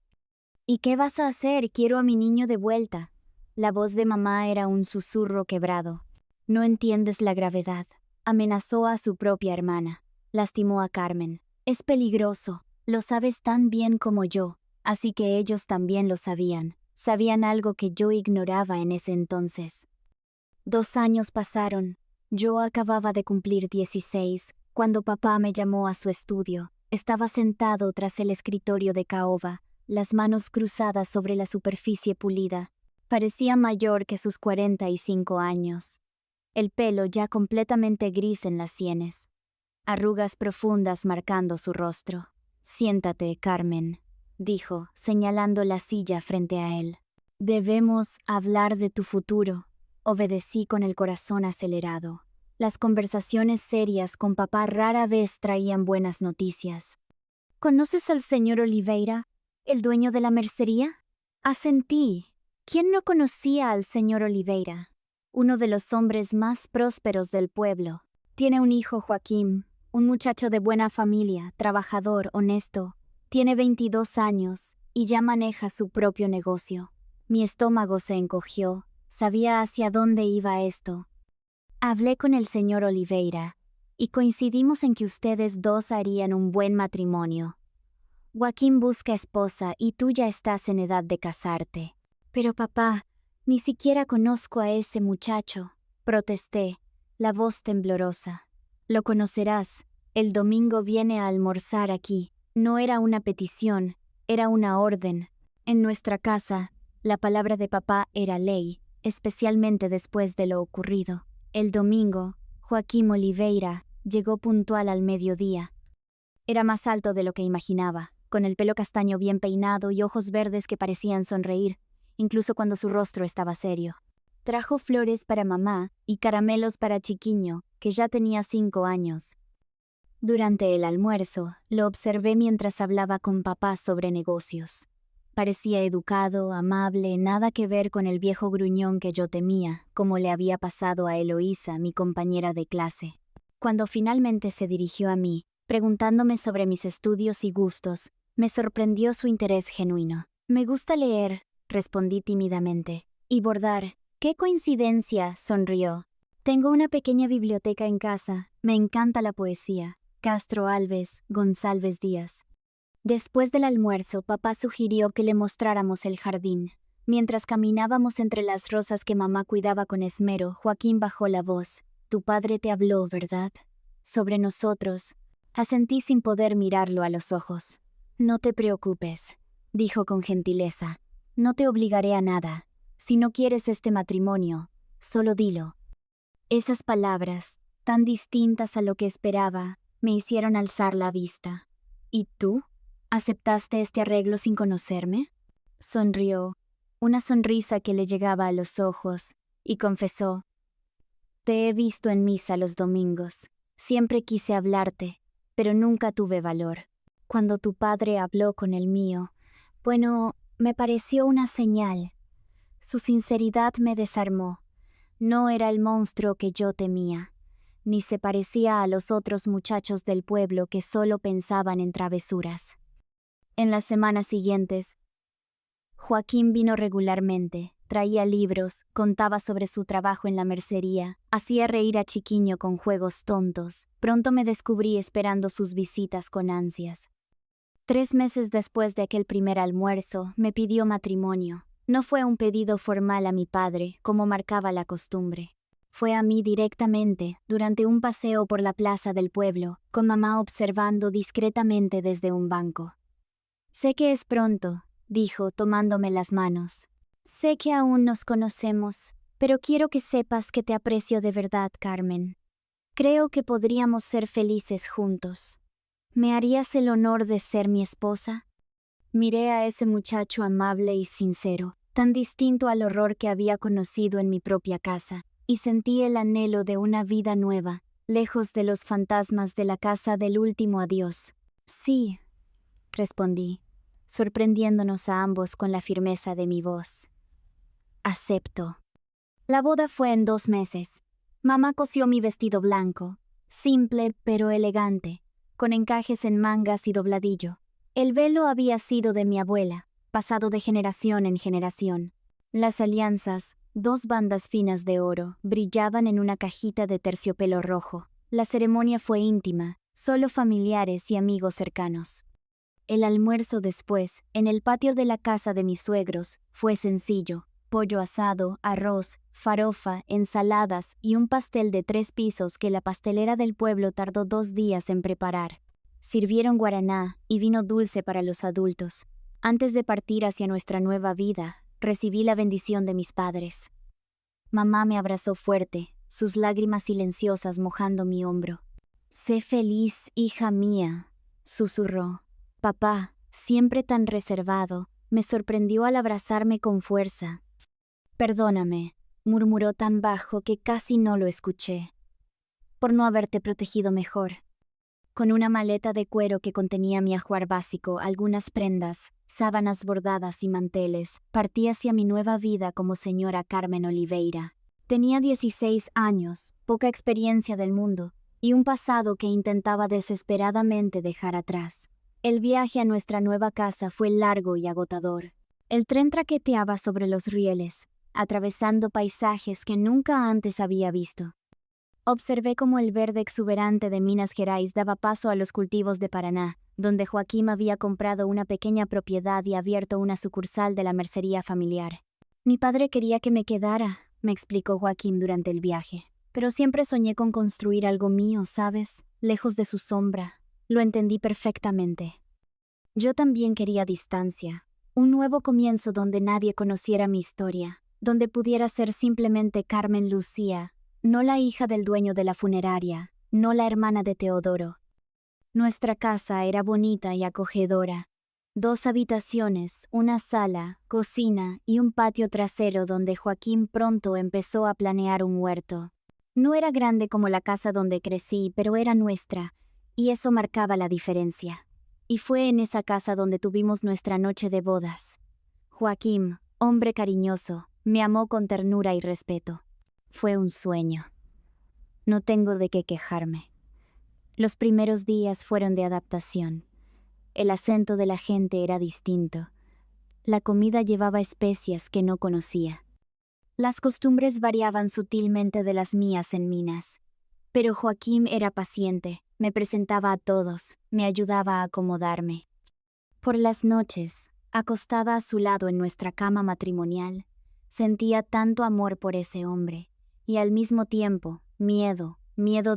¿Y qué vas a hacer? Quiero a mi niño de vuelta. La voz de mamá era un susurro quebrado. No entiendes la gravedad. Amenazó a su propia hermana. Lastimó a Carmen. Es peligroso. Lo sabes tan bien como yo. Así que ellos también lo sabían. Sabían algo que yo ignoraba en ese entonces. 2 años pasaron. Yo acababa de cumplir 16, cuando papá me llamó a su estudio. Estaba sentado tras el escritorio de caoba, las manos cruzadas sobre la superficie pulida. Parecía mayor que sus 45 años. El pelo ya completamente gris en las sienes. Arrugas profundas marcando su rostro. Siéntate, Carmen, dijo, señalando la silla frente a él. Debemos hablar de tu futuro. Obedecí con el corazón acelerado. Las conversaciones serias con papá rara vez traían buenas noticias. ¿Conoces al señor Oliveira, el dueño de la mercería? Asentí. ¿Quién no conocía al señor Oliveira? Uno de los hombres más prósperos del pueblo. Tiene un hijo, Joaquín, un muchacho de buena familia, trabajador, honesto. Tiene 22 años y ya maneja su propio negocio. Mi estómago se encogió. Sabía hacia dónde iba esto. Hablé con el señor Oliveira y coincidimos en que ustedes dos harían un buen matrimonio. Joaquín busca esposa y tú ya estás en edad de casarte. Pero papá, ni siquiera conozco a ese muchacho, protesté, la voz temblorosa. Lo conocerás. El domingo viene a almorzar aquí. No era una petición, era una orden. En nuestra casa, la palabra de papá era ley. Especialmente después de lo ocurrido. El domingo, Joaquín Oliveira llegó puntual al mediodía. Era más alto de lo que imaginaba, con el pelo castaño bien peinado y ojos verdes que parecían sonreír, incluso cuando su rostro estaba serio. Trajo flores para mamá y caramelos para Chiquiño, que ya tenía 5 años. Durante el almuerzo, lo observé mientras hablaba con papá sobre negocios. Parecía educado, amable, nada que ver con el viejo gruñón que yo temía, como le había pasado a Eloísa, mi compañera de clase. Cuando finalmente se dirigió a mí, preguntándome sobre mis estudios y gustos, me sorprendió su interés genuino. Me gusta leer, respondí tímidamente. Y bordar. ¡Qué coincidencia!, sonrió. Tengo una pequeña biblioteca en casa. Me encanta la poesía. Castro Alves, González Díaz. Después del almuerzo, papá sugirió que le mostráramos el jardín. Mientras caminábamos entre las rosas que mamá cuidaba con esmero, Joaquín bajó la voz. Tu padre te habló, ¿verdad? Sobre nosotros. Asentí sin poder mirarlo a los ojos. No te preocupes, dijo con gentileza. No te obligaré a nada. Si no quieres este matrimonio, solo dilo. Esas palabras, tan distintas a lo que esperaba, me hicieron alzar la vista. ¿Y tú? ¿Aceptaste este arreglo sin conocerme? Sonrió, una sonrisa que le llegaba a los ojos, y confesó. Te he visto en misa los domingos. Siempre quise hablarte, pero nunca tuve valor. Cuando tu padre habló con el mío, bueno, me pareció una señal. Su sinceridad me desarmó. No era el monstruo que yo temía, ni se parecía a los otros muchachos del pueblo que solo pensaban en travesuras. En las semanas siguientes, Joaquín vino regularmente, traía libros, contaba sobre su trabajo en la mercería, hacía reír a Chiquiño con juegos tontos. Pronto me descubrí esperando sus visitas con ansias. 3 meses después de aquel primer almuerzo, me pidió matrimonio. No fue un pedido formal a mi padre, como marcaba la costumbre. Fue a mí directamente, durante un paseo por la plaza del pueblo, con mamá observando discretamente desde un banco. Sé que es pronto, dijo, tomándome las manos. Sé que aún nos conocemos, pero quiero que sepas que te aprecio de verdad, Carmen. Creo que podríamos ser felices juntos. ¿Me harías el honor de ser mi esposa? Miré a ese muchacho amable y sincero, tan distinto al horror que había conocido en mi propia casa, y sentí el anhelo de una vida nueva, lejos de los fantasmas de la casa del último adiós. Sí, respondí, sorprendiéndonos a ambos con la firmeza de mi voz. Acepto. La boda fue en 2 meses. Mamá cosió mi vestido blanco, simple pero elegante, con encajes en mangas y dobladillo. El velo había sido de mi abuela, pasado de generación en generación. Las alianzas, 2 bandas finas de oro, brillaban en una cajita de terciopelo rojo. La ceremonia fue íntima, solo familiares y amigos cercanos. El almuerzo después, en el patio de la casa de mis suegros, fue sencillo. Pollo asado, arroz, farofa, ensaladas y un pastel de 3 pisos que la pastelera del pueblo tardó 2 días en preparar. Sirvieron guaraná y vino dulce para los adultos. Antes de partir hacia nuestra nueva vida, recibí la bendición de mis padres. Mamá me abrazó fuerte, sus lágrimas silenciosas mojando mi hombro. Sé feliz, hija mía, susurró. Papá, siempre tan reservado, me sorprendió al abrazarme con fuerza. Perdóname, murmuró tan bajo que casi no lo escuché. Por no haberte protegido mejor. Con una maleta de cuero que contenía mi ajuar básico, algunas prendas, sábanas bordadas y manteles, partí hacia mi nueva vida como señora Carmen Oliveira. Tenía 16 años, poca experiencia del mundo, y un pasado que intentaba desesperadamente dejar atrás. El viaje a nuestra nueva casa fue largo y agotador. El tren traqueteaba sobre los rieles, atravesando paisajes que nunca antes había visto. Observé cómo el verde exuberante de Minas Gerais daba paso a los cultivos de Paraná, donde Joaquín había comprado una pequeña propiedad y abierto una sucursal de la mercería familiar. Mi padre quería que me quedara, me explicó Joaquín durante el viaje. Pero siempre soñé con construir algo mío, ¿sabes? Lejos de su sombra. Lo entendí perfectamente. Yo también quería distancia. Un nuevo comienzo donde nadie conociera mi historia. Donde pudiera ser simplemente Carmen Lucía, no la hija del dueño de la funeraria, no la hermana de Teodoro. Nuestra casa era bonita y acogedora. 2 habitaciones, una sala, cocina y un patio trasero donde Joaquín pronto empezó a planear un huerto. No era grande como la casa donde crecí, pero era nuestra, y eso marcaba la diferencia. Y fue en esa casa donde tuvimos nuestra noche de bodas. Joaquín, hombre cariñoso, me amó con ternura y respeto. Fue un sueño. No tengo de qué quejarme. Los primeros días fueron de adaptación. El acento de la gente era distinto. La comida llevaba especias que no conocía. Las costumbres variaban sutilmente de las mías en Minas. Pero Joaquim era paciente, me presentaba a todos, me ayudaba a acomodarme. Por las noches, acostada a su lado en nuestra cama matrimonial, sentía tanto amor por ese hombre, y al mismo tiempo, miedo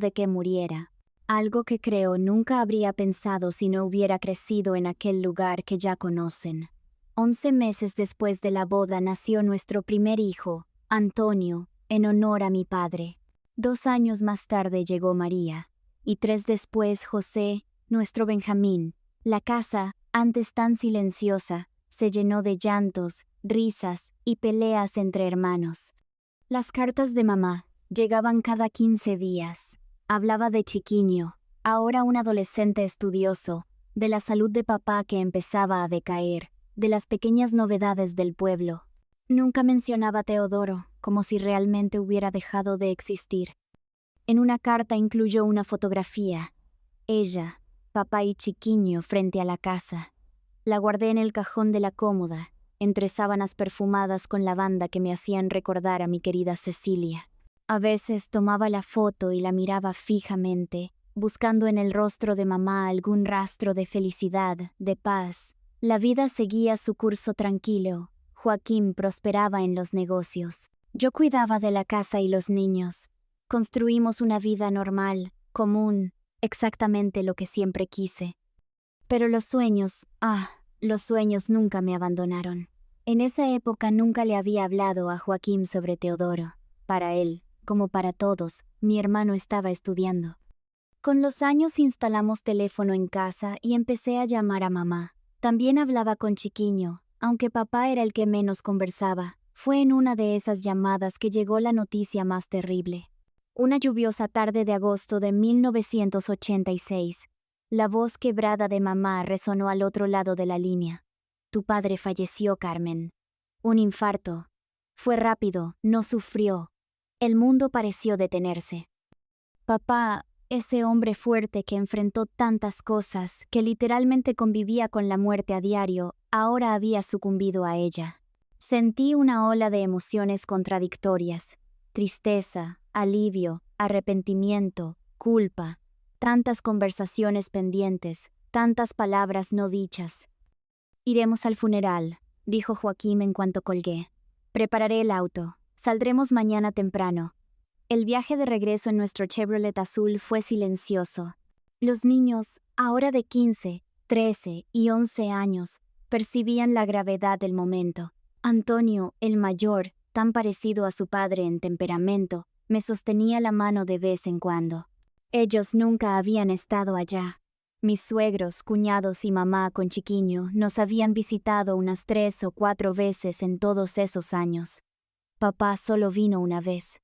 de que muriera. Algo que creo nunca habría pensado si no hubiera crecido en aquel lugar que ya conocen. 11 meses después de la boda nació nuestro primer hijo, Antonio, en honor a mi padre. 2 años más tarde llegó María, y 3 después José, nuestro Benjamín. La casa, antes tan silenciosa, se llenó de llantos, risas y peleas entre hermanos. Las cartas de mamá llegaban cada 15 días. Hablaba de Chiquiño, ahora un adolescente estudioso, de la salud de papá que empezaba a decaer, de las pequeñas novedades del pueblo. Nunca mencionaba a Teodoro, como si realmente hubiera dejado de existir. En una carta incluyó una fotografía. Ella, papá y Chiquiño frente a la casa. La guardé en el cajón de la cómoda, entre sábanas perfumadas con lavanda que me hacían recordar a mi querida Cecilia. A veces tomaba la foto y la miraba fijamente, buscando en el rostro de mamá algún rastro de felicidad, de paz. La vida seguía su curso tranquilo. Joaquim prosperaba en los negocios. Yo cuidaba de la casa y los niños. Construimos una vida normal, común, exactamente lo que siempre quise. Pero los sueños nunca me abandonaron. En esa época nunca le había hablado a Joaquim sobre Teodoro. Para él, como para todos, mi hermano estaba estudiando. Con los años instalamos teléfono en casa y empecé a llamar a mamá. También hablaba con Chiquiño, aunque papá era el que menos conversaba. Fue en una de esas llamadas que llegó la noticia más terrible. Una lluviosa tarde de agosto de 1986. La voz quebrada de mamá resonó al otro lado de la línea. Tu padre falleció, Carmen. Un infarto. Fue rápido, no sufrió. El mundo pareció detenerse. Papá, ese hombre fuerte que enfrentó tantas cosas, que literalmente convivía con la muerte a diario, ahora había sucumbido a ella. Sentí una ola de emociones contradictorias. Tristeza, alivio, arrepentimiento, culpa. Tantas conversaciones pendientes, tantas palabras no dichas. Iremos al funeral, dijo Joaquim en cuanto colgué. Prepararé el auto. Saldremos mañana temprano. El viaje de regreso en nuestro Chevrolet azul fue silencioso. Los niños, ahora de 15, 13 y 11 años, percibían la gravedad del momento. Antonio, el mayor, tan parecido a su padre en temperamento, me sostenía la mano de vez en cuando. Ellos nunca habían estado allá. Mis suegros, cuñados y mamá con Chiquiño nos habían visitado unas 3 o 4 veces en todos esos años. Papá solo vino una vez.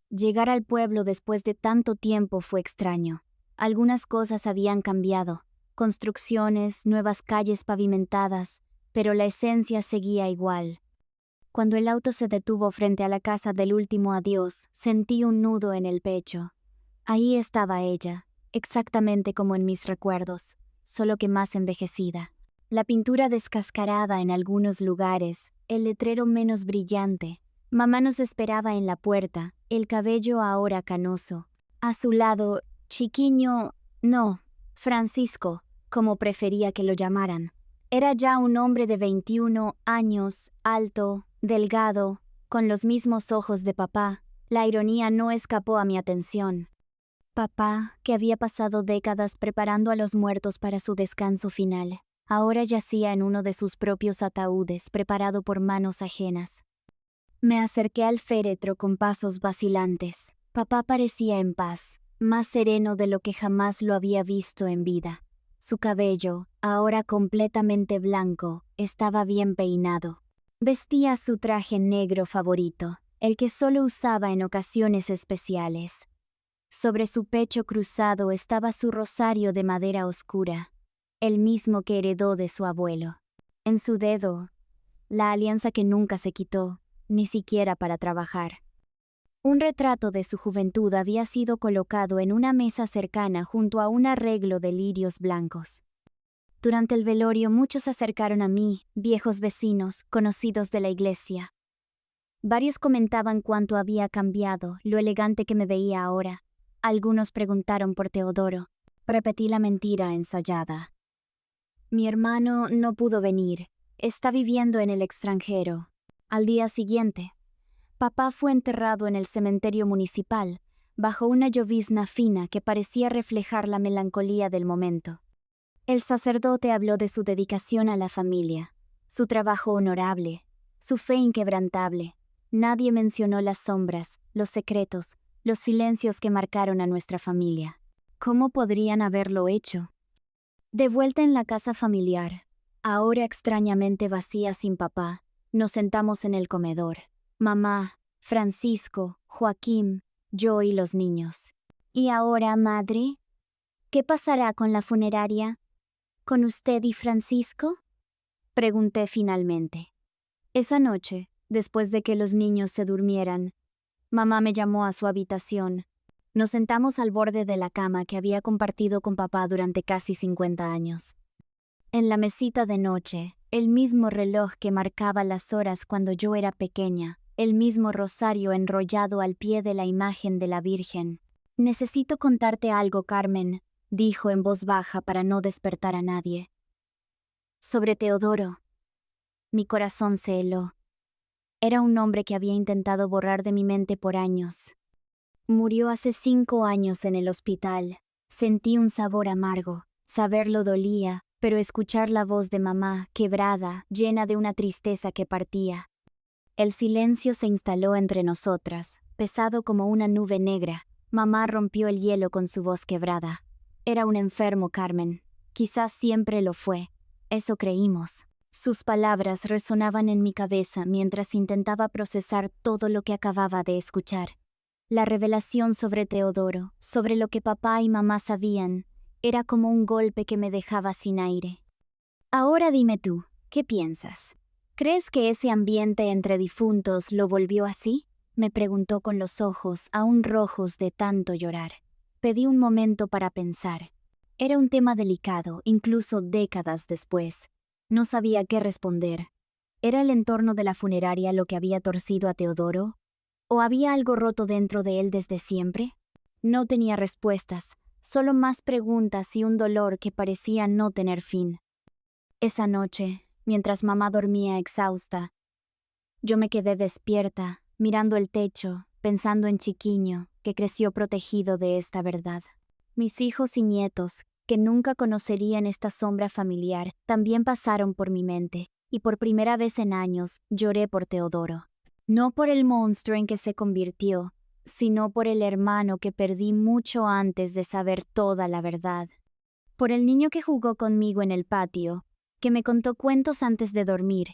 Llegar al pueblo después de tanto tiempo fue extraño. Algunas cosas habían cambiado. Construcciones, nuevas calles pavimentadas, pero la esencia seguía igual. Cuando el auto se detuvo frente a la casa del último adiós, sentí un nudo en el pecho. Ahí estaba ella, exactamente como en mis recuerdos, solo que más envejecida. La pintura descascarada en algunos lugares, el letrero menos brillante. Mamá nos esperaba en la puerta, el cabello ahora canoso. A su lado, Francisco, como prefería que lo llamaran. Era ya un hombre de 21 años, alto, delgado, con los mismos ojos de papá. La ironía no escapó a mi atención. Papá, que había pasado décadas preparando a los muertos para su descanso final, ahora yacía en uno de sus propios ataúdes preparado por manos ajenas. Me acerqué al féretro con pasos vacilantes. Papá parecía en paz, más sereno de lo que jamás lo había visto en vida. Su cabello, ahora completamente blanco, estaba bien peinado. Vestía su traje negro favorito, el que solo usaba en ocasiones especiales. Sobre su pecho cruzado estaba su rosario de madera oscura, el mismo que heredó de su abuelo. En su dedo, la alianza que nunca se quitó, ni siquiera para trabajar. Un retrato de su juventud había sido colocado en una mesa cercana junto a un arreglo de lirios blancos. Durante el velorio muchos se acercaron a mí, viejos vecinos, conocidos de la iglesia. Varios comentaban cuánto había cambiado, lo elegante que me veía ahora. Algunos preguntaron por Teodoro. Repetí la mentira ensayada. Mi hermano no pudo venir. Está viviendo en el extranjero. Al día siguiente, papá fue enterrado en el cementerio municipal, bajo una llovizna fina que parecía reflejar la melancolía del momento. El sacerdote habló de su dedicación a la familia, su trabajo honorable, su fe inquebrantable. Nadie mencionó las sombras, los secretos, los silencios que marcaron a nuestra familia. ¿Cómo podrían haberlo hecho? De vuelta en la casa familiar, ahora extrañamente vacía sin papá, nos sentamos en el comedor. Mamá, Francisco, Joaquín, yo y los niños. ¿Y ahora, madre? ¿Qué pasará con la funeraria? ¿Con usted y Francisco? Pregunté finalmente. Esa noche, después de que los niños se durmieran, mamá me llamó a su habitación. Nos sentamos al borde de la cama que había compartido con papá durante casi 50 años. En la mesita de noche, el mismo reloj que marcaba las horas cuando yo era pequeña, el mismo rosario enrollado al pie de la imagen de la Virgen. Necesito contarte algo, Carmen, dijo en voz baja para no despertar a nadie. Sobre Teodoro. Mi corazón se heló. Era un nombre que había intentado borrar de mi mente por años. Murió hace 5 años en el hospital. Sentí un sabor amargo. Saberlo dolía, pero escuchar la voz de mamá, quebrada, llena de una tristeza que partía. El silencio se instaló entre nosotras, pesado como una nube negra. Mamá rompió el hielo con su voz quebrada. Era un enfermo, Carmen. Quizás siempre lo fue. Eso creímos. Sus palabras resonaban en mi cabeza mientras intentaba procesar todo lo que acababa de escuchar. La revelación sobre Teodoro, sobre lo que papá y mamá sabían, era como un golpe que me dejaba sin aire. Ahora dime tú, ¿qué piensas? ¿Crees que ese ambiente entre difuntos lo volvió así? Me preguntó con los ojos aún rojos de tanto llorar. Pedí un momento para pensar. Era un tema delicado, incluso décadas después. No sabía qué responder. ¿Era el entorno de la funeraria lo que había torcido a Teodoro? ¿O había algo roto dentro de él desde siempre? No tenía respuestas, solo más preguntas y un dolor que parecía no tener fin. Esa noche, mientras mamá dormía exhausta, yo me quedé despierta, mirando el techo, pensando en Chiquiño, que creció protegido de esta verdad. Mis hijos y nietos, que nunca conocerían esta sombra familiar, también pasaron por mi mente, y por primera vez en años lloré por Teodoro. No por el monstruo en que se convirtió, sino por el hermano que perdí mucho antes de saber toda la verdad. Por el niño que jugó conmigo en el patio, que me contó cuentos antes de dormir,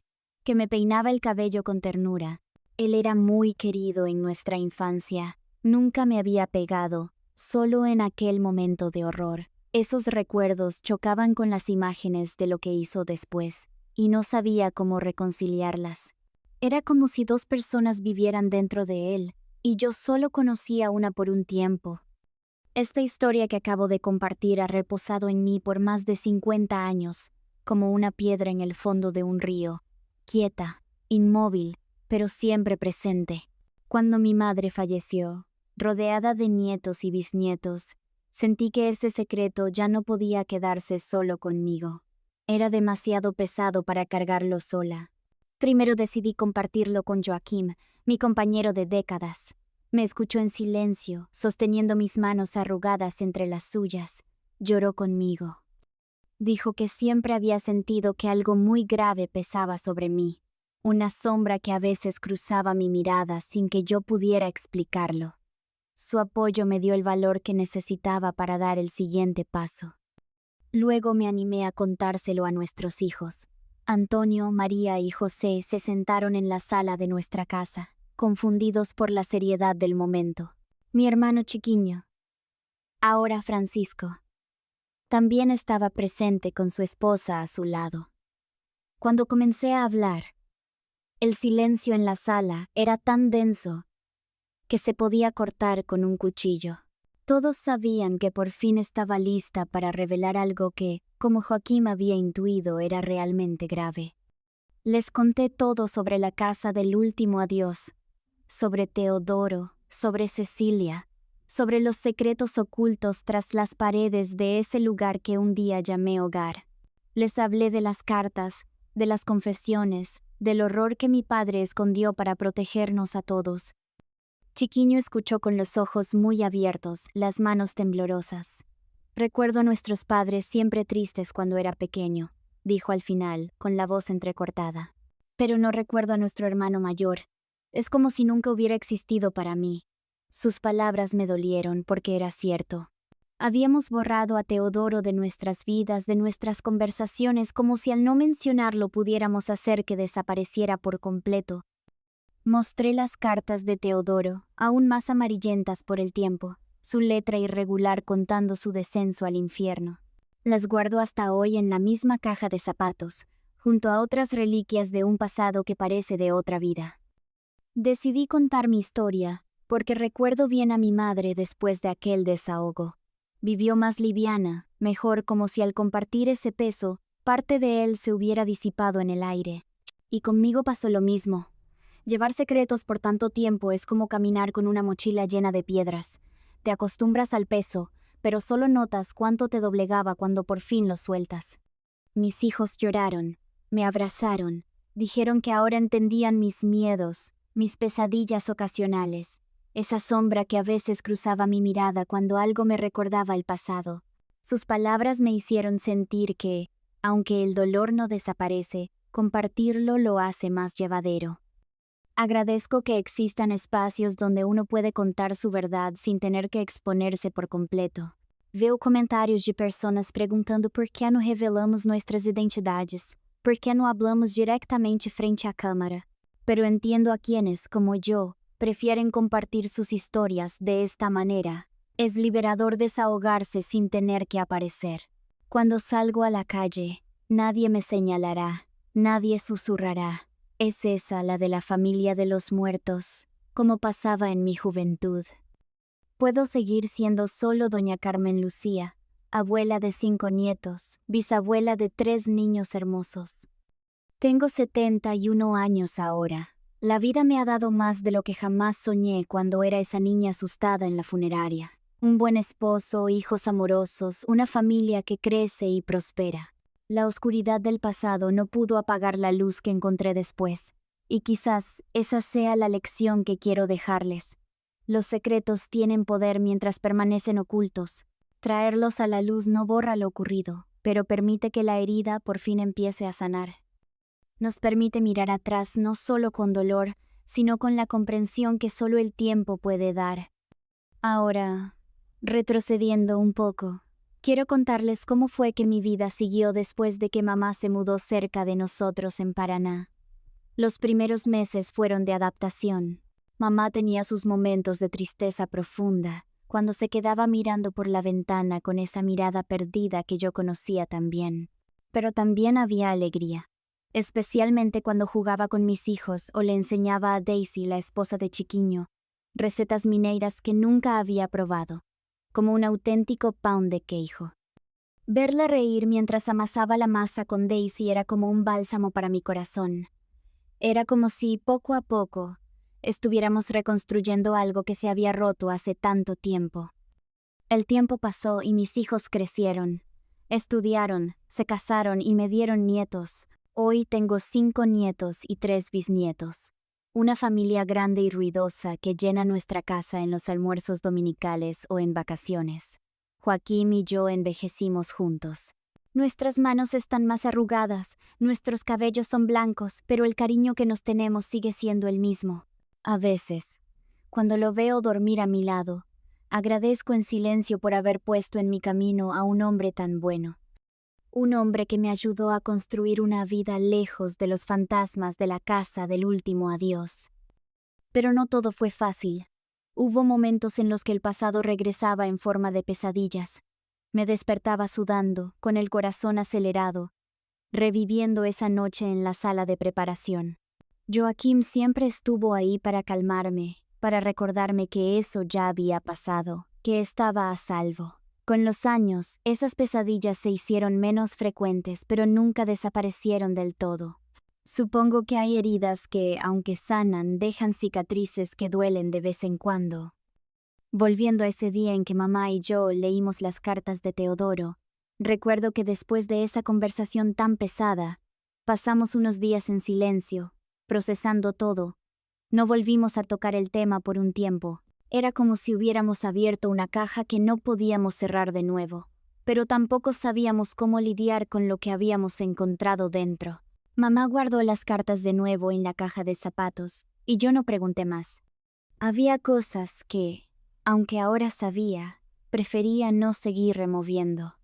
que me peinaba el cabello con ternura. Él era muy querido en nuestra infancia. Nunca me había pegado, solo en aquel momento de horror. Esos recuerdos chocaban con las imágenes de lo que hizo después, y no sabía cómo reconciliarlas. Era como si 2 personas vivieran dentro de él, y yo solo conocía una por un tiempo. Esta historia que acabo de compartir ha reposado en mí por más de 50 años, como una piedra en el fondo de un río, quieta, inmóvil, pero siempre presente. Cuando mi madre falleció, rodeada de nietos y bisnietos, sentí que ese secreto ya no podía quedarse solo conmigo. Era demasiado pesado para cargarlo sola. Primero decidí compartirlo con Joaquín, mi compañero de décadas. Me escuchó en silencio, sosteniendo mis manos arrugadas entre las suyas. Lloró conmigo. Dijo que siempre había sentido que algo muy grave pesaba sobre mí, una sombra que a veces cruzaba mi mirada sin que yo pudiera explicarlo. Su apoyo me dio el valor que necesitaba para dar el siguiente paso. Luego me animé a contárselo a nuestros hijos. Antonio, María y José se sentaron en la sala de nuestra casa, confundidos por la seriedad del momento. Mi hermano Chiquiño, ahora Francisco, también estaba presente con su esposa a su lado. Cuando comencé a hablar, el silencio en la sala era tan denso que se podía cortar con un cuchillo. Todos sabían que por fin estaba lista para revelar algo que, como Joaquín había intuido, era realmente grave. Les conté todo sobre la casa del último adiós, sobre Teodoro, sobre Cecilia, sobre los secretos ocultos tras las paredes de ese lugar que un día llamé hogar. Les hablé de las cartas, de las confesiones, del horror que mi padre escondió para protegernos a todos. Chiquiño escuchó con los ojos muy abiertos, las manos temblorosas. Recuerdo a nuestros padres siempre tristes cuando era pequeño, dijo al final, con la voz entrecortada. Pero no recuerdo a nuestro hermano mayor. Es como si nunca hubiera existido para mí. Sus palabras me dolieron porque era cierto. Habíamos borrado a Teodoro de nuestras vidas, de nuestras conversaciones, como si al no mencionarlo pudiéramos hacer que desapareciera por completo. Mostré las cartas de Teodoro, aún más amarillentas por el tiempo, su letra irregular contando su descenso al infierno. Las guardo hasta hoy en la misma caja de zapatos, junto a otras reliquias de un pasado que parece de otra vida. Decidí contar mi historia, porque recuerdo bien a mi madre después de aquel desahogo. Vivió más liviana, mejor, como si al compartir ese peso, parte de él se hubiera disipado en el aire. Y conmigo pasó lo mismo. Llevar secretos por tanto tiempo es como caminar con una mochila llena de piedras. Te acostumbras al peso, pero solo notas cuánto te doblegaba cuando por fin lo sueltas. Mis hijos lloraron, me abrazaron, dijeron que ahora entendían mis miedos, mis pesadillas ocasionales, esa sombra que a veces cruzaba mi mirada cuando algo me recordaba el pasado. Sus palabras me hicieron sentir que, aunque el dolor no desaparece, compartirlo lo hace más llevadero. Agradezco que existan espacios donde uno puede contar su verdad sin tener que exponerse por completo. Veo comentários de personas perguntando por que não revelamos nuestras identidades, por que não hablamos directamente frente à cámara. Pero entiendo a quienes, como yo, prefieren compartir sus historias de esta manera. Es liberador desahogarse sin tener que aparecer. Cuando salgo a la calle, nadie me señalará, nadie susurrará. Es esa la de la familia de los muertos, como pasaba en mi juventud. Puedo seguir siendo solo doña Carmen Lucía, abuela de 5 nietos, bisabuela de 3 niños hermosos. Tengo 71 años ahora. La vida me ha dado más de lo que jamás soñé cuando era esa niña asustada en la funeraria. Un buen esposo, hijos amorosos, una familia que crece y prospera. La oscuridad del pasado no pudo apagar la luz que encontré después, y quizás esa sea la lección que quiero dejarles. Los secretos tienen poder mientras permanecen ocultos. Traerlos a la luz no borra lo ocurrido, pero permite que la herida por fin empiece a sanar. Nos permite mirar atrás no solo con dolor, sino con la comprensión que solo el tiempo puede dar. Ahora, retrocediendo un poco, quiero contarles cómo fue que mi vida siguió después de que mamá se mudó cerca de nosotros en Paraná. Los primeros meses fueron de adaptación. Mamá tenía sus momentos de tristeza profunda, cuando se quedaba mirando por la ventana con esa mirada perdida que yo conocía tan bien. Pero también había alegría, especialmente cuando jugaba con mis hijos o le enseñaba a Daisy, la esposa de Chiquiño, recetas mineiras que nunca había probado, como un auténtico pão de queijo. Verla reír mientras amasaba la masa con Daisy era como un bálsamo para mi corazón. Era como si, poco a poco, estuviéramos reconstruyendo algo que se había roto hace tanto tiempo. El tiempo pasó y mis hijos crecieron, estudiaron, se casaron y me dieron nietos. Hoy tengo 5 nietos y 3 bisnietos. Una familia grande y ruidosa que llena nuestra casa en los almuerzos dominicales o en vacaciones. Joaquín y yo envejecimos juntos. Nuestras manos están más arrugadas, nuestros cabellos son blancos, pero el cariño que nos tenemos sigue siendo el mismo. A veces, cuando lo veo dormir a mi lado, agradezco en silencio por haber puesto en mi camino a un hombre tan bueno. Un hombre que me ayudó a construir una vida lejos de los fantasmas de la casa del último adiós. Pero no todo fue fácil. Hubo momentos en los que el pasado regresaba en forma de pesadillas. Me despertaba sudando, con el corazón acelerado, reviviendo esa noche en la sala de preparación. Joaquín siempre estuvo ahí para calmarme, para recordarme que eso ya había pasado, que estaba a salvo. Con los años, esas pesadillas se hicieron menos frecuentes, pero nunca desaparecieron del todo. Supongo que hay heridas que, aunque sanan, dejan cicatrices que duelen de vez en cuando. Volviendo a ese día en que mamá y yo leímos las cartas de Teodoro, recuerdo que después de esa conversación tan pesada, pasamos unos días en silencio, procesando todo. No volvimos a tocar el tema por un tiempo. Era como si hubiéramos abierto una caja que no podíamos cerrar de nuevo, pero tampoco sabíamos cómo lidiar con lo que habíamos encontrado dentro. Mamá guardó las cartas de nuevo en la caja de zapatos, y yo no pregunté más. Había cosas que, aunque ahora sabía, prefería no seguir removiendo.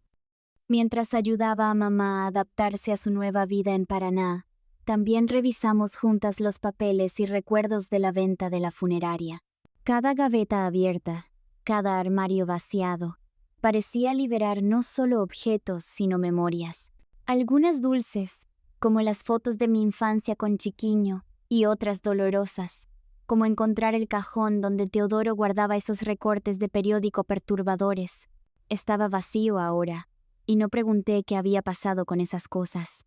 Mientras ayudaba a mamá a adaptarse a su nueva vida en Paraná, también revisamos juntas los papeles y recuerdos de la venta de la funeraria. Cada gaveta abierta, cada armario vaciado, parecía liberar no solo objetos, sino memorias. Algunas dulces, como las fotos de mi infancia con Chiquiño, y otras dolorosas, como encontrar el cajón donde Teodoro guardaba esos recortes de periódico perturbadores. Estaba vacío ahora, y no pregunté qué había pasado con esas cosas.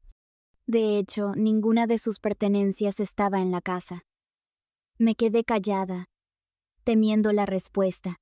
De hecho, ninguna de sus pertenencias estaba en la casa. Me quedé callada, temiendo la respuesta.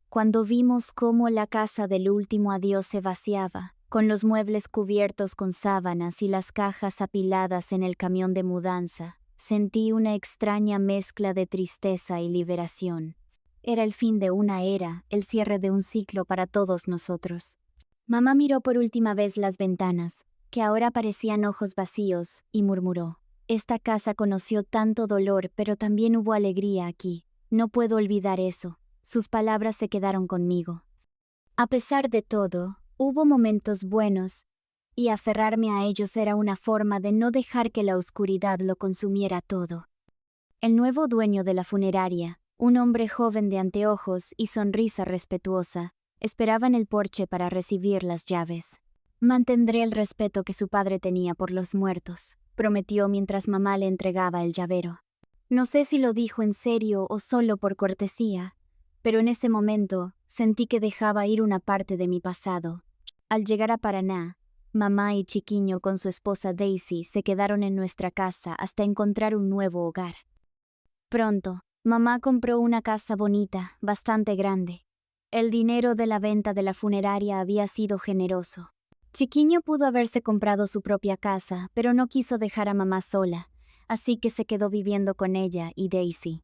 Cuando vimos cómo la casa del último adiós se vaciaba, con los muebles cubiertos con sábanas y las cajas apiladas en el camión de mudanza, sentí una extraña mezcla de tristeza y liberación. Era el fin de una era, el cierre de un ciclo para todos nosotros. Mamá miró por última vez las ventanas, que ahora parecían ojos vacíos, y murmuró: «Esta casa conoció tanto dolor, pero también hubo alegría aquí. No puedo olvidar eso». Sus palabras se quedaron conmigo. A pesar de todo, hubo momentos buenos, y aferrarme a ellos era una forma de no dejar que la oscuridad lo consumiera todo. El nuevo dueño de la funeraria, un hombre joven de anteojos y sonrisa respetuosa, esperaba en el porche para recibir las llaves. «Mantendré el respeto que su padre tenía por los muertos», prometió mientras mamá le entregaba el llavero. No sé si lo dijo en serio o solo por cortesía, pero en ese momento sentí que dejaba ir una parte de mi pasado. Al llegar a Paraná, mamá y Chiquiño con su esposa Daisy se quedaron en nuestra casa hasta encontrar un nuevo hogar. Pronto, mamá compró una casa bonita, bastante grande. El dinero de la venta de la funeraria había sido generoso. Chiquiño pudo haberse comprado su propia casa, pero no quiso dejar a mamá sola, así que se quedó viviendo con ella y Daisy.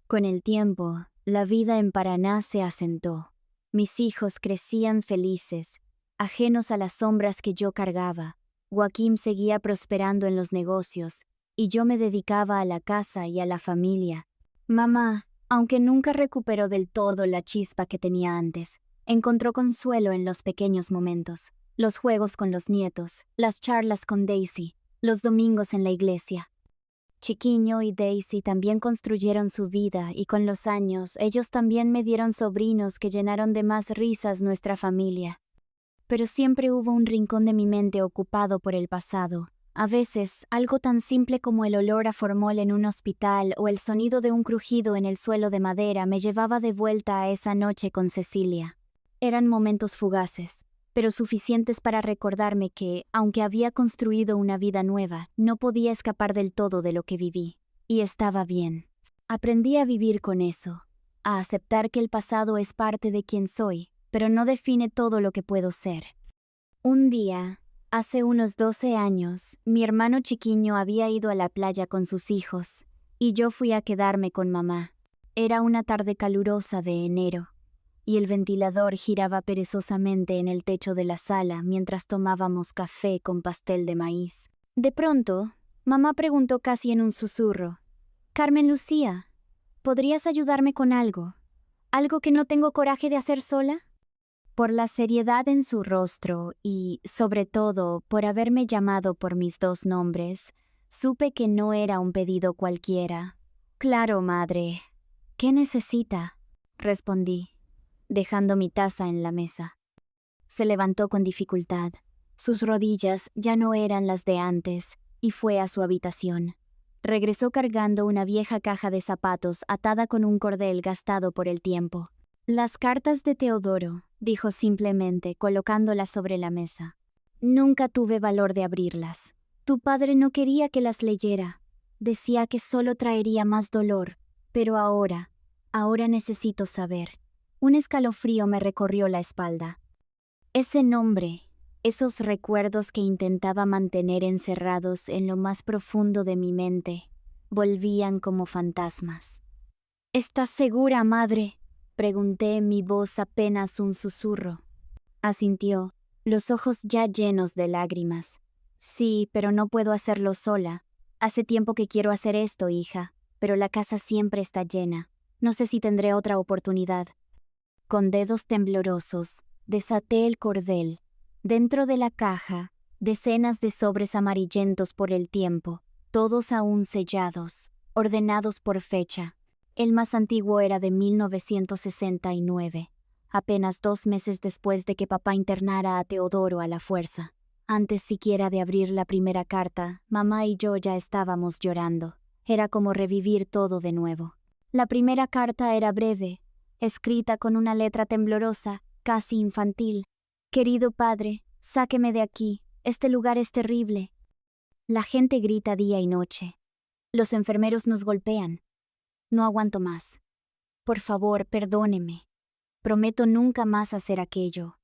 Con el tiempo, la vida en Paraná se asentó. Mis hijos crecían felices, ajenos a las sombras que yo cargaba. Joaquín seguía prosperando en los negocios, y yo me dedicaba a la casa y a la familia. Mamá, aunque nunca recuperó del todo la chispa que tenía antes, encontró consuelo en los pequeños momentos, los juegos con los nietos, las charlas con Daisy, los domingos en la iglesia. Chiquiño y Daisy también construyeron su vida y con los años ellos también me dieron sobrinos que llenaron de más risas nuestra familia. Pero siempre hubo un rincón de mi mente ocupado por el pasado. A veces, algo tan simple como el olor a formol en un hospital o el sonido de un crujido en el suelo de madera me llevaba de vuelta a esa noche con Cecilia. Eran momentos fugaces, pero suficientes para recordarme que, aunque había construido una vida nueva, no podía escapar del todo de lo que viví. Y estaba bien. Aprendí a vivir con eso, a aceptar que el pasado es parte de quien soy, pero no define todo lo que puedo ser. Un día, hace unos 12 años, mi hermano Chiquiño había ido a la playa con sus hijos, y yo fui a quedarme con mamá. Era una tarde calurosa de enero, y el ventilador giraba perezosamente en el techo de la sala mientras tomábamos café con pastel de maíz. De pronto, mamá preguntó casi en un susurro: «Carmen Lucía, ¿podrías ayudarme con algo? ¿Algo que no tengo coraje de hacer sola?» Por la seriedad en su rostro y, sobre todo, por haberme llamado por mis dos nombres, supe que no era un pedido cualquiera. «Claro, madre. ¿Qué necesita?», respondí, dejando mi taza en la mesa. Se levantó con dificultad. Sus rodillas ya no eran las de antes, y fue a su habitación. Regresó cargando una vieja caja de zapatos atada con un cordel gastado por el tiempo. Las cartas de Teodoro, dijo simplemente, colocándolas sobre la mesa. Nunca tuve valor de abrirlas. Tu padre no quería que las leyera. Decía que solo traería más dolor. Pero ahora necesito saber. Un escalofrío me recorrió la espalda. Ese nombre, esos recuerdos que intentaba mantener encerrados en lo más profundo de mi mente, volvían como fantasmas. ¿Estás segura, madre?, pregunté, mi voz apenas un susurro. Asintió, los ojos ya llenos de lágrimas. Sí, pero no puedo hacerlo sola. Hace tiempo que quiero hacer esto, hija, pero la casa siempre está llena. No sé si tendré otra oportunidad. Con dedos temblorosos, desaté el cordel. Dentro de la caja, decenas de sobres amarillentos por el tiempo, todos aún sellados, ordenados por fecha. El más antiguo era de 1969, apenas 2 meses después de que papá internara a Teodoro a la fuerza. Antes siquiera de abrir la primera carta, mamá y yo ya estábamos llorando. Era como revivir todo de nuevo. La primera carta era breve, escrita con una letra temblorosa, casi infantil. Querido padre, sáqueme de aquí, este lugar es terrible. La gente grita día y noche. Los enfermeros nos golpean. No aguanto más. Por favor, perdóneme. Prometo nunca más hacer aquello.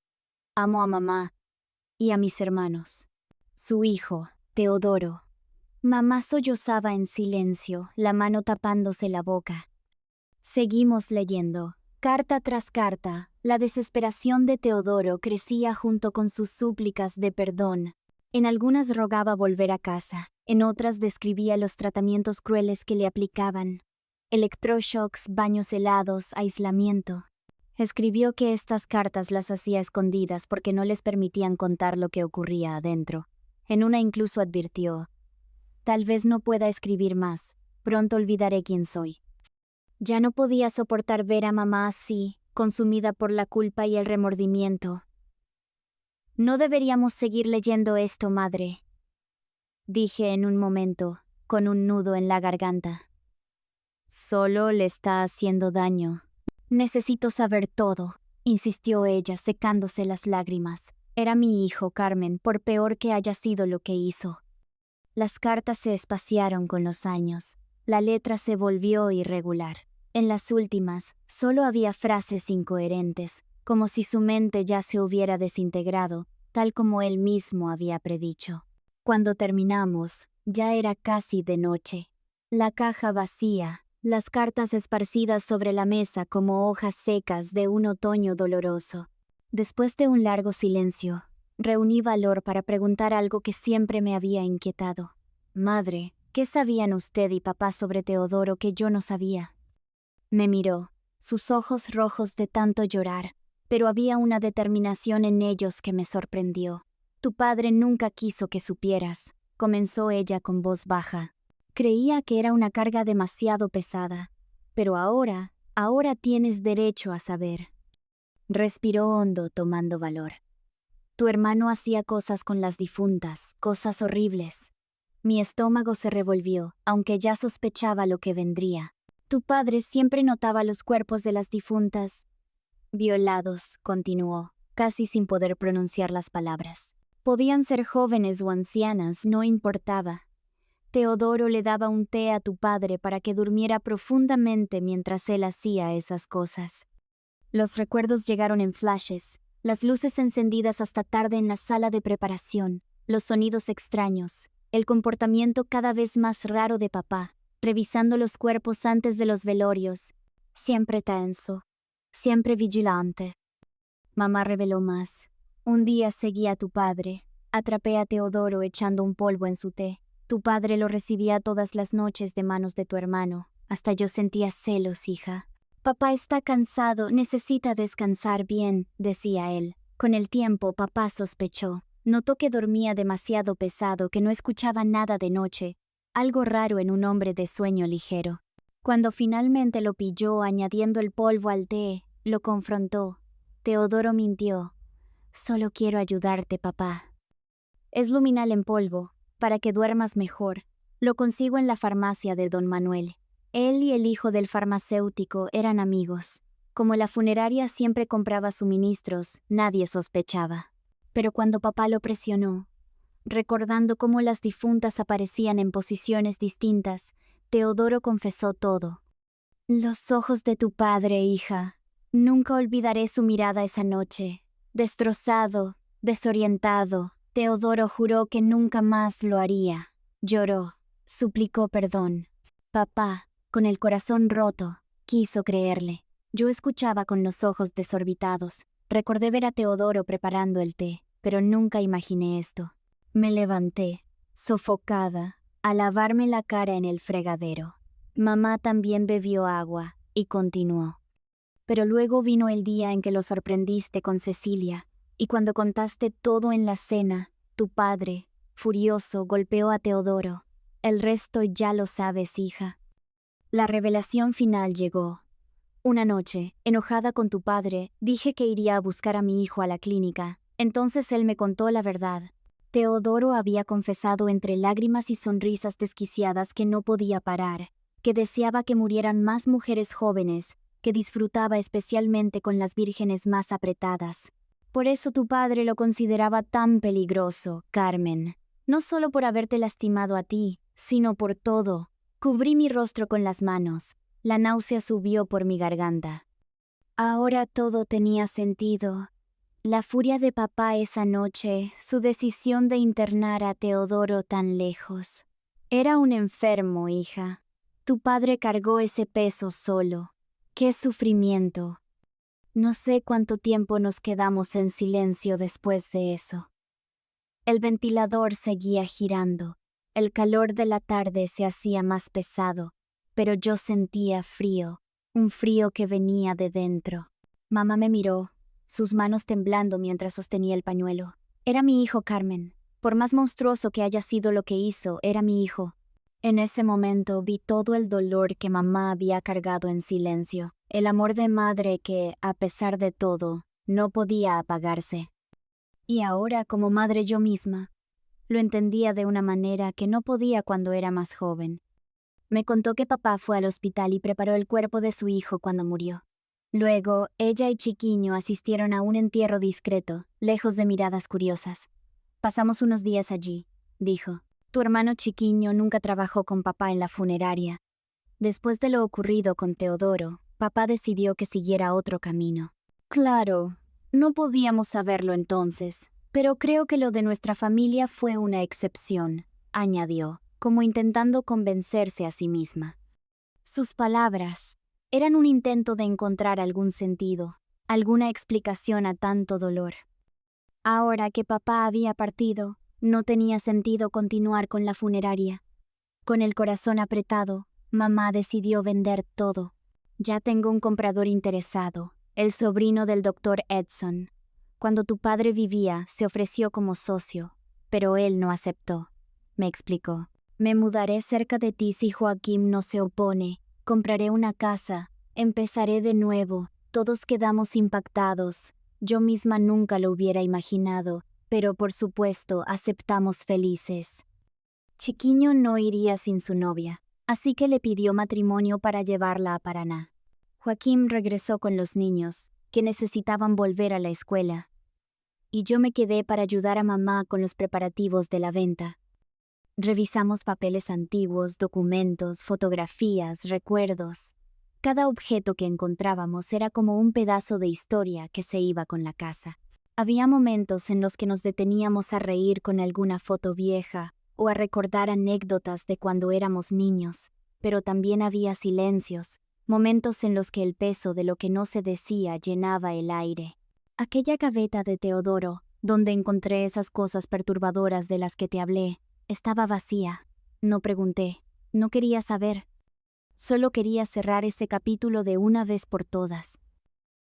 Amo a mamá y a mis hermanos. Su hijo, Teodoro. Mamá sollozaba en silencio, la mano tapándose la boca. Seguimos leyendo. Carta tras carta, la desesperación de Teodoro crecía junto con sus súplicas de perdón. En algunas rogaba volver a casa, en otras describía los tratamientos crueles que le aplicaban. Electroshocks, baños helados, aislamiento. Escribió que estas cartas las hacía escondidas porque no les permitían contar lo que ocurría adentro. En una incluso advirtió: tal vez no pueda escribir más, pronto olvidaré quién soy. Ya no podía soportar ver a mamá así, consumida por la culpa y el remordimiento. No deberíamos seguir leyendo esto, madre, dije en un momento, con un nudo en la garganta. Solo le está haciendo daño. Necesito saber todo, insistió ella, secándose las lágrimas. Era mi hijo, Carmen, por peor que haya sido lo que hizo. Las cartas se espaciaron con los años. La letra se volvió irregular. En las últimas, solo había frases incoherentes, como si su mente ya se hubiera desintegrado, tal como él mismo había predicho. Cuando terminamos, ya era casi de noche. La caja vacía, las cartas esparcidas sobre la mesa como hojas secas de un otoño doloroso. Después de un largo silencio, reuní valor para preguntar algo que siempre me había inquietado. Madre, ¿qué sabían usted y papá sobre Teodoro que yo no sabía? Me miró, sus ojos rojos de tanto llorar, pero había una determinación en ellos que me sorprendió. Tu padre nunca quiso que supieras, comenzó ella con voz baja. Creía que era una carga demasiado pesada, pero ahora tienes derecho a saber. Respiró hondo, tomando valor. Tu hermano hacía cosas con las difuntas, cosas horribles. Mi estómago se revolvió, aunque ya sospechaba lo que vendría. Tu padre siempre notaba los cuerpos de las difuntas violados, continuó, casi sin poder pronunciar las palabras. Podían ser jóvenes o ancianas, no importaba. Teodoro le daba un té a tu padre para que durmiera profundamente mientras él hacía esas cosas. Los recuerdos llegaron en flashes, las luces encendidas hasta tarde en la sala de preparación, los sonidos extraños, el comportamiento cada vez más raro de papá, revisando los cuerpos antes de los velorios, siempre tenso, siempre vigilante. Mamá reveló más. Un día seguí a tu padre, atrapé a Teodoro echando un polvo en su té. Tu padre lo recibía todas las noches de manos de tu hermano. Hasta yo sentía celos, hija. Papá está cansado, necesita descansar bien, decía él. Con el tiempo, papá sospechó. Notó que dormía demasiado pesado, que no escuchaba nada de noche. Algo raro en un hombre de sueño ligero. Cuando finalmente lo pilló añadiendo el polvo al té, lo confrontó. Teodoro mintió. Solo quiero ayudarte, papá. Es luminal en polvo, para que duermas mejor. Lo consigo en la farmacia de don Manuel. Él y el hijo del farmacéutico eran amigos. Como la funeraria siempre compraba suministros, nadie sospechaba. Pero cuando papá lo presionó, recordando cómo las difuntas aparecían en posiciones distintas, Teodoro confesó todo. Los ojos de tu padre, hija. Nunca olvidaré su mirada esa noche. Destrozado, desorientado, Teodoro juró que nunca más lo haría. Lloró, suplicó perdón. Papá, con el corazón roto, quiso creerle. Yo escuchaba con los ojos desorbitados. Recordé ver a Teodoro preparando el té, pero nunca imaginé esto. Me levanté, sofocada, a lavarme la cara en el fregadero. Mamá también bebió agua y continuó. Pero luego vino el día en que lo sorprendiste con Cecilia, y cuando contaste todo en la cena, tu padre, furioso, golpeó a Teodoro. El resto ya lo sabes, hija. La revelación final llegó. Una noche, enojada con tu padre, dije que iría a buscar a mi hijo a la clínica. Entonces él me contó la verdad. Teodoro había confesado entre lágrimas y sonrisas desquiciadas que no podía parar, que deseaba que murieran más mujeres jóvenes, que disfrutaba especialmente con las vírgenes más apretadas. Por eso tu padre lo consideraba tan peligroso, Carmen. No solo por haberte lastimado a ti, sino por todo. Cubrí mi rostro con las manos. La náusea subió por mi garganta. Ahora todo tenía sentido. La furia de papá esa noche, su decisión de internar a Teodoro tan lejos. Era un enfermo, hija. Tu padre cargó ese peso solo. ¡Qué sufrimiento! No sé cuánto tiempo nos quedamos en silencio después de eso. El ventilador seguía girando. El calor de la tarde se hacía más pesado, pero yo sentía frío, un frío que venía de dentro. Mamá me miró, sus manos temblando mientras sostenía el pañuelo. Era mi hijo, Carmen. Por más monstruoso que haya sido lo que hizo, era mi hijo. En ese momento vi todo el dolor que mamá había cargado en silencio, el amor de madre que, a pesar de todo, no podía apagarse. Y ahora, como madre yo misma, lo entendía de una manera que no podía cuando era más joven. Me contó que papá fue al hospital y preparó el cuerpo de su hijo cuando murió. Luego, ella y Chiquiño asistieron a un entierro discreto, lejos de miradas curiosas. Pasamos unos días allí, dijo. Tu hermano Chiquiño nunca trabajó con papá en la funeraria. Después de lo ocurrido con Teodoro, papá decidió que siguiera otro camino. Claro, no podíamos saberlo entonces, pero creo que lo de nuestra familia fue una excepción, añadió, como intentando convencerse a sí misma. Sus palabras eran un intento de encontrar algún sentido, alguna explicación a tanto dolor. Ahora que papá había partido, no tenía sentido continuar con la funeraria. Con el corazón apretado, mamá decidió vender todo. Ya tengo un comprador interesado, el sobrino del doctor Edson. Cuando tu padre vivía, se ofreció como socio, pero él no aceptó. Me explicó. Me mudaré cerca de ti si Joaquín no se opone. Compraré una casa. Empezaré de nuevo. Todos quedamos impactados. Yo misma nunca lo hubiera imaginado, pero por supuesto aceptamos felices. Chiquiño no iría sin su novia, así que le pidió matrimonio para llevarla a Paraná. Joaquín regresó con los niños, que necesitaban volver a la escuela, y yo me quedé para ayudar a mamá con los preparativos de la venta. Revisamos papeles antiguos, documentos, fotografías, recuerdos. Cada objeto que encontrábamos era como un pedazo de historia que se iba con la casa. Había momentos en los que nos deteníamos a reír con alguna foto vieja o a recordar anécdotas de cuando éramos niños, pero también había silencios, momentos en los que el peso de lo que no se decía llenaba el aire. Aquella gaveta de Teodoro, donde encontré esas cosas perturbadoras de las que te hablé, estaba vacía. No pregunté, no quería saber. Solo quería cerrar ese capítulo de una vez por todas.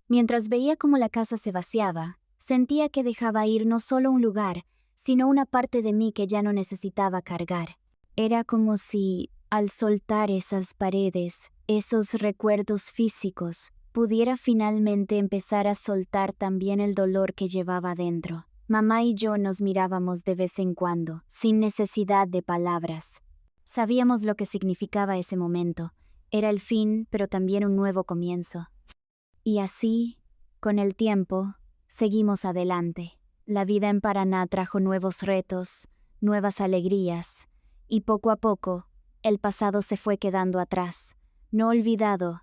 Mientras veía cómo la casa se vaciaba, sentía que dejaba ir no solo un lugar, sino una parte de mí que ya no necesitaba cargar. Era como si, al soltar esas paredes, esos recuerdos físicos, pudiera finalmente empezar a soltar también el dolor que llevaba dentro. Mamá y yo nos mirábamos de vez en cuando, sin necesidad de palabras. Sabíamos lo que significaba ese momento. Era el fin, pero también un nuevo comienzo. Y así, con el tiempo, seguimos adelante. La vida en Paraná trajo nuevos retos, nuevas alegrías, y poco a poco, el pasado se fue quedando atrás, no olvidado,